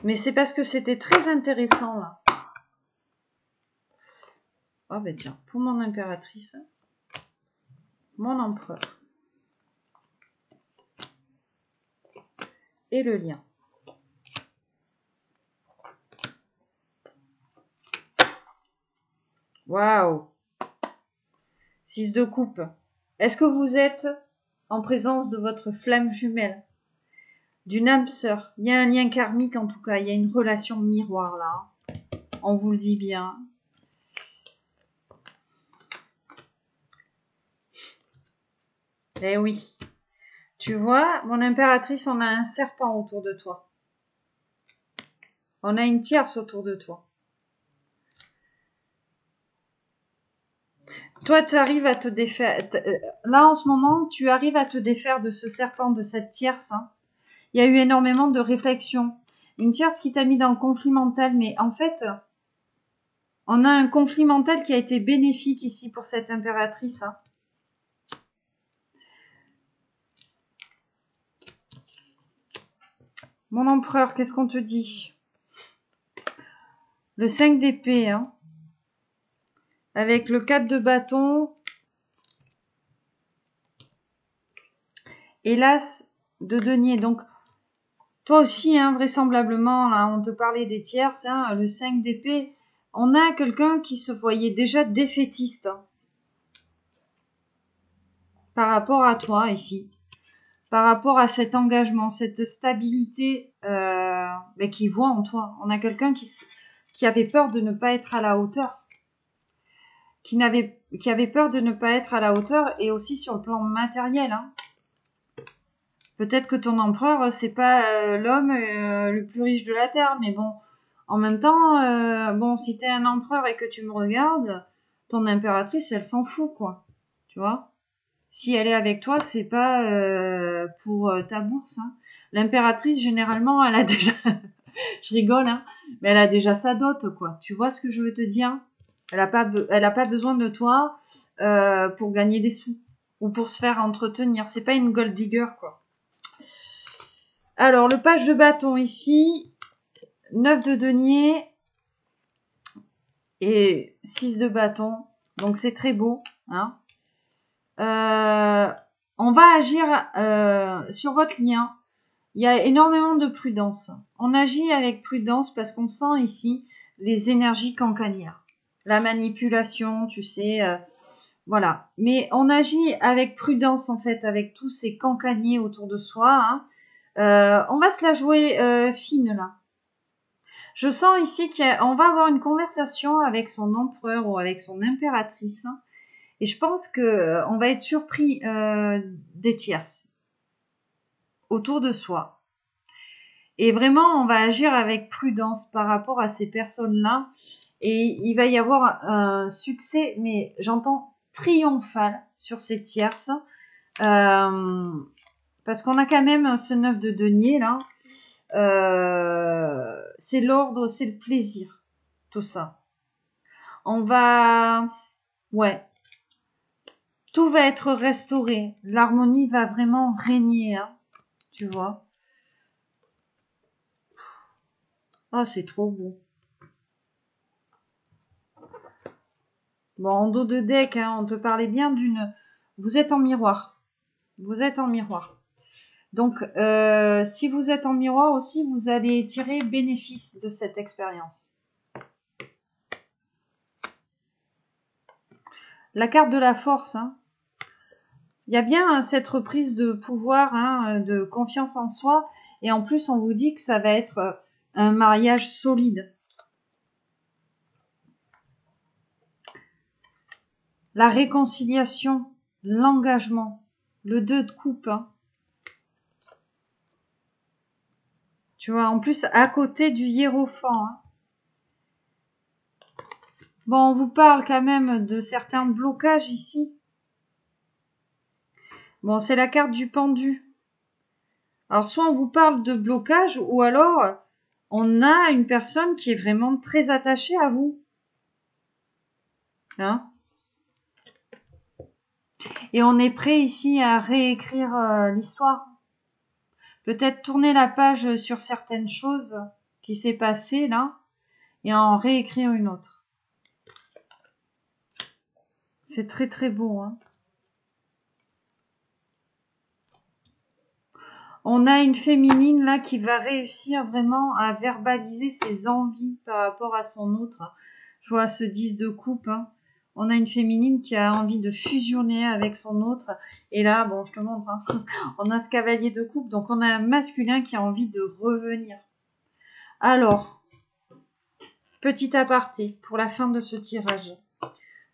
Mais c'est parce que c'était très intéressant, là. Oh, ben tiens, pour mon impératrice, mon empereur. Et le lien. Waouh! 6 de coupe. Est-ce que vous êtes en présence de votre flamme jumelle? D'une âme sœur? Il y a un lien karmique en tout cas. Il y a une relation miroir là. On vous le dit bien. Eh oui. Tu vois, mon impératrice, on a un serpent autour de toi. On a une tierce autour de toi. Toi, tu arrives à te défaire. Là, en ce moment, tu arrives à te défaire de ce serpent, de cette tierce. Hein. Il y a eu énormément de réflexions. Une tierce qui t'a mis dans le conflit mental, mais en fait, on a un conflit mental qui a été bénéfique ici pour cette impératrice. Hein. Mon empereur, qu'est-ce qu'on te dit? Le 5 d'épée, hein. Avec le 4 de bâton. Et l'as de denier. Donc, toi aussi, hein, vraisemblablement, là, on te parlait des tierces, hein, le 5 d'épée. On a quelqu'un qui se voyait déjà défaitiste hein, par rapport à toi ici. Par rapport à cet engagement, cette stabilité qu'il voit en toi. On a quelqu'un qui avait peur de ne pas être à la hauteur. Qui avait peur de ne pas être à la hauteur et aussi sur le plan matériel. Hein. Peut-être que ton empereur, c'est pas l'homme le plus riche de la Terre, mais bon, en même temps, bon, si t'es un empereur et que tu me regardes, ton impératrice, elle s'en fout, quoi. Tu vois? Si elle est avec toi, c'est pas pour ta bourse. Hein. L'impératrice, généralement, elle a déjà... Je rigole, hein, mais elle a déjà sa dot, quoi. Tu vois ce que je veux te dire? Elle a pas besoin de toi pour gagner des sous ou pour se faire entretenir. C'est pas une gold digger, quoi. Alors, le page de bâton ici, 9 de denier et 6 de bâton. Donc, c'est très beau. Hein. On va agir sur votre lien. Il y a énormément de prudence. On agit avec prudence parce qu'on sent ici les énergies cancanières. La manipulation, tu sais, voilà. Mais on agit avec prudence, en fait, avec tous ces cancaniers autour de soi. Hein. On va se la jouer fine, là. Je sens ici qu'on va avoir une conversation avec son empereur ou avec son impératrice. Hein, et je pense qu'on va être surpris des tierces autour de soi. Et vraiment, on va agir avec prudence par rapport à ces personnes-là. Et il va y avoir un succès, mais j'entends triomphal sur ces tierces. Parce qu'on a quand même ce 9 de denier, là. C'est l'ordre, c'est le plaisir, tout ça. On va... Ouais. Tout va être restauré. L'harmonie va vraiment régner, hein, tu vois. Oh, c'est trop beau. Bon, en dos de deck, hein, on te parlait bien d'une... Vous êtes en miroir. Vous êtes en miroir. Donc, si vous êtes en miroir aussi, vous allez tirer bénéfice de cette expérience. La carte de la force, hein. il y a bien cette reprise de pouvoir, hein, de confiance en soi. Et en plus, on vous dit que ça va être un mariage solide. La réconciliation, l'engagement, le 2 de coupe. Hein. Tu vois, en plus, à côté du hiérophant. Hein. Bon, on vous parle quand même de certains blocages ici. Bon, c'est la carte du pendu. Alors, soit on vous parle de blocage, ou alors on a une personne qui est vraiment très attachée à vous. Hein? Et on est prêt ici à réécrire l'histoire. Peut-être tourner la page sur certaines choses qui s'est passées là et en réécrire une autre. C'est très très beau. Hein. On a une féminine là qui va réussir vraiment à verbaliser ses envies par rapport à son autre. Je vois ce 10 de coupe. Hein. On a une féminine qui a envie de fusionner avec son autre. Et là, bon, je te montre. Hein. On a ce cavalier de coupe. Donc, on a un masculin qui a envie de revenir. Alors, petit aparté pour la fin de ce tirage.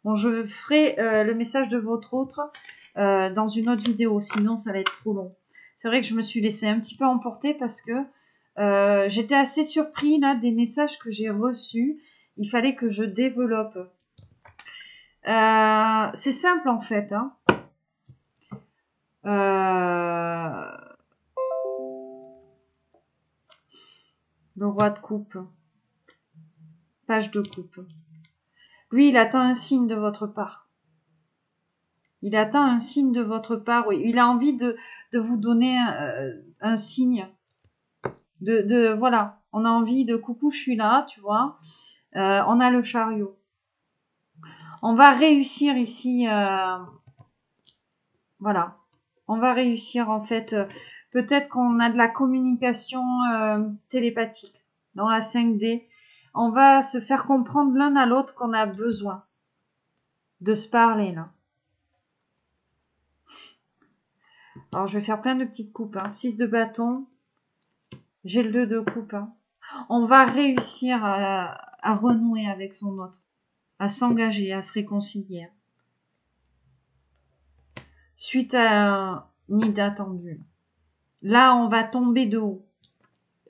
Bon, je ferai le message de votre autre dans une autre vidéo. Sinon, ça va être trop long. C'est vrai que je me suis laissée un petit peu emporter parce que j'étais assez surpris là des messages que j'ai reçus. Il fallait que je développe. C'est simple en fait. Hein. Le roi de coupe. Page de coupe. Lui, il attend un signe de votre part. Il attend un signe de votre part. Oui. Il a envie de vous donner un signe. Voilà. On a envie de coucou, je suis là, tu vois. On a le chariot. On va réussir ici. Voilà. On va réussir en fait. Peut-être qu'on a de la communication télépathique dans la 5D. On va se faire comprendre l'un à l'autre qu'on a besoin de se parler là. Alors je vais faire plein de petites coupes. Hein. 6 de bâton. J'ai le 2 de coupe. Hein. On va réussir à renouer avec son autre. À s'engager, à se réconcilier. Suite à un nid attendu. Là, on va tomber de haut.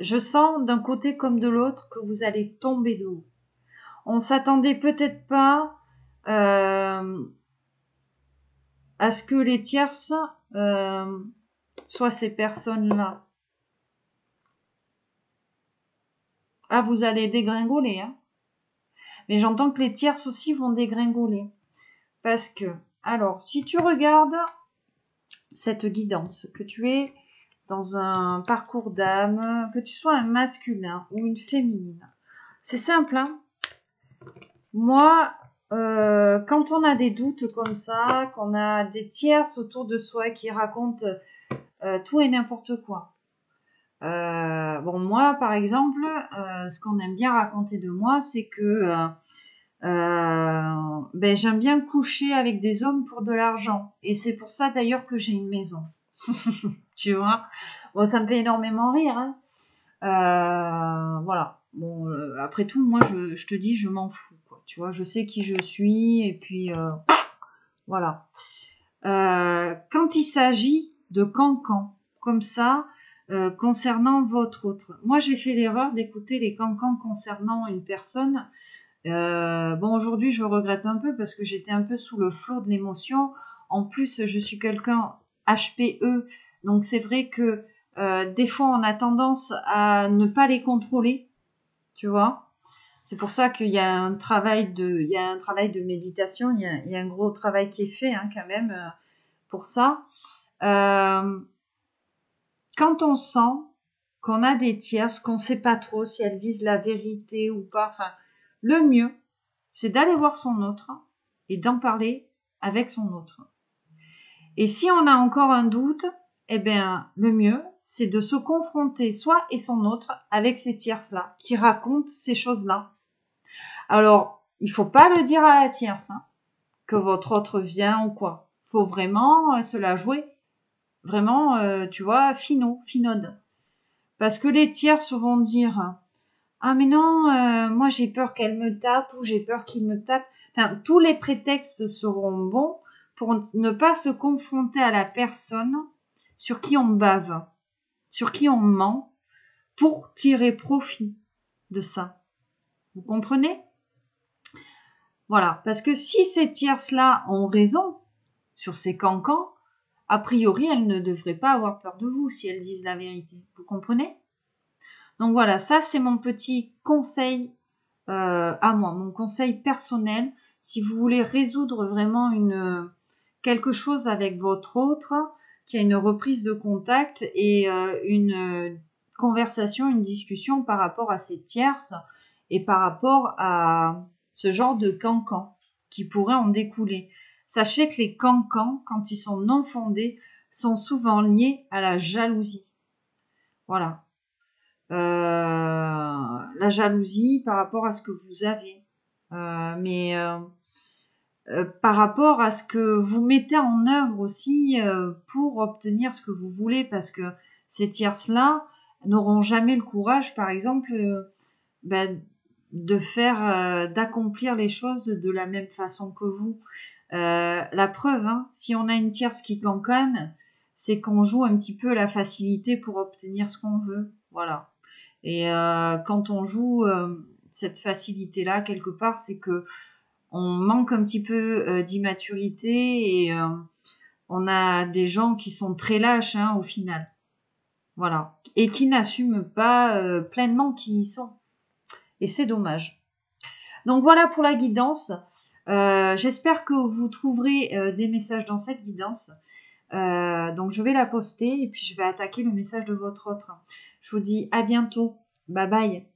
Je sens d'un côté comme de l'autre que vous allez tomber de haut. On s'attendait peut-être pas à ce que les tierces soient ces personnes-là. Ah, vous allez dégringoler, hein. Mais j'entends que les tierces aussi vont dégringoler. Parce que, alors, si tu regardes cette guidance, que tu es dans un parcours d'âme, que tu sois un masculin ou une féminine, c'est simple, hein. Moi, quand on a des doutes comme ça, qu'on a des tierces autour de soi qui racontent tout et n'importe quoi. Bon, moi, par exemple, ce qu'on aime bien raconter de moi, c'est que j'aime bien coucher avec des hommes pour de l'argent. Et c'est pour ça d'ailleurs que j'ai une maison. Tu vois. Bon, ça me fait énormément rire. Hein. Voilà. Bon, après tout, moi, je te dis, je m'en fous. Quoi. Tu vois, je sais qui je suis. Et puis, voilà. Quand il s'agit de cancans, comme ça, concernant votre autre. Moi, j'ai fait l'erreur d'écouter les cancans concernant une personne. Bon, aujourd'hui, je regrette un peu parce que j'étais un peu sous le flot de l'émotion. En plus, je suis quelqu'un HPE, donc c'est vrai que des fois, on a tendance à ne pas les contrôler, tu vois. C'est pour ça qu'il y a un travail de méditation, il y a un gros travail qui est fait hein, quand même pour ça. Quand on sent qu'on a des tierces, qu'on ne sait pas trop si elles disent la vérité ou pas, enfin, le mieux, c'est d'aller voir son autre et d'en parler avec son autre. Et si on a encore un doute, eh bien, le mieux, c'est de se confronter soi et son autre avec ces tierces-là, qui racontent ces choses-là. Alors, il faut pas le dire à la tierce, hein, que votre autre vient ou quoi. faut vraiment se la jouer vraiment, tu vois, finaude. Parce que les tierces vont dire ah mais non, moi j'ai peur qu'elle me tape ou j'ai peur qu'il me tape. Enfin, tous les prétextes seront bons pour ne pas se confronter à la personne sur qui on bave, sur qui on ment, pour tirer profit de ça. Vous comprenez? Voilà, parce que si ces tierces-là ont raison sur ces cancans, a priori, elles ne devraient pas avoir peur de vous si elles disent la vérité. Vous comprenez? Donc voilà, ça c'est mon petit conseil à moi, mon conseil personnel. Si vous voulez résoudre vraiment quelque chose avec votre autre, qu'il y a une reprise de contact et une conversation, une discussion par rapport à ces tierces et par rapport à ce genre de cancan qui pourrait en découler. Sachez que les cancans, quand ils sont non fondés, sont souvent liés à la jalousie. Voilà. La jalousie par rapport à ce que vous avez. Mais par rapport à ce que vous mettez en œuvre aussi pour obtenir ce que vous voulez, parce que ces tierces-là n'auront jamais le courage, par exemple, de faire, d'accomplir les choses de la même façon que vous. La preuve, hein, si on a une tierce qui cancanne, c'est qu'on joue un petit peu la facilité pour obtenir ce qu'on veut. Voilà. Et quand on joue cette facilité-là, quelque part, c'est que on manque un petit peu d'immaturité et on a des gens qui sont très lâches hein, au final. Voilà. Et qui n'assument pas pleinement qui ils sont. Et c'est dommage. Donc voilà pour la guidance. J'espère que vous trouverez des messages dans cette guidance. Donc je vais la poster et puis je vais attaquer le message de votre autre. Je vous dis à bientôt. Bye bye.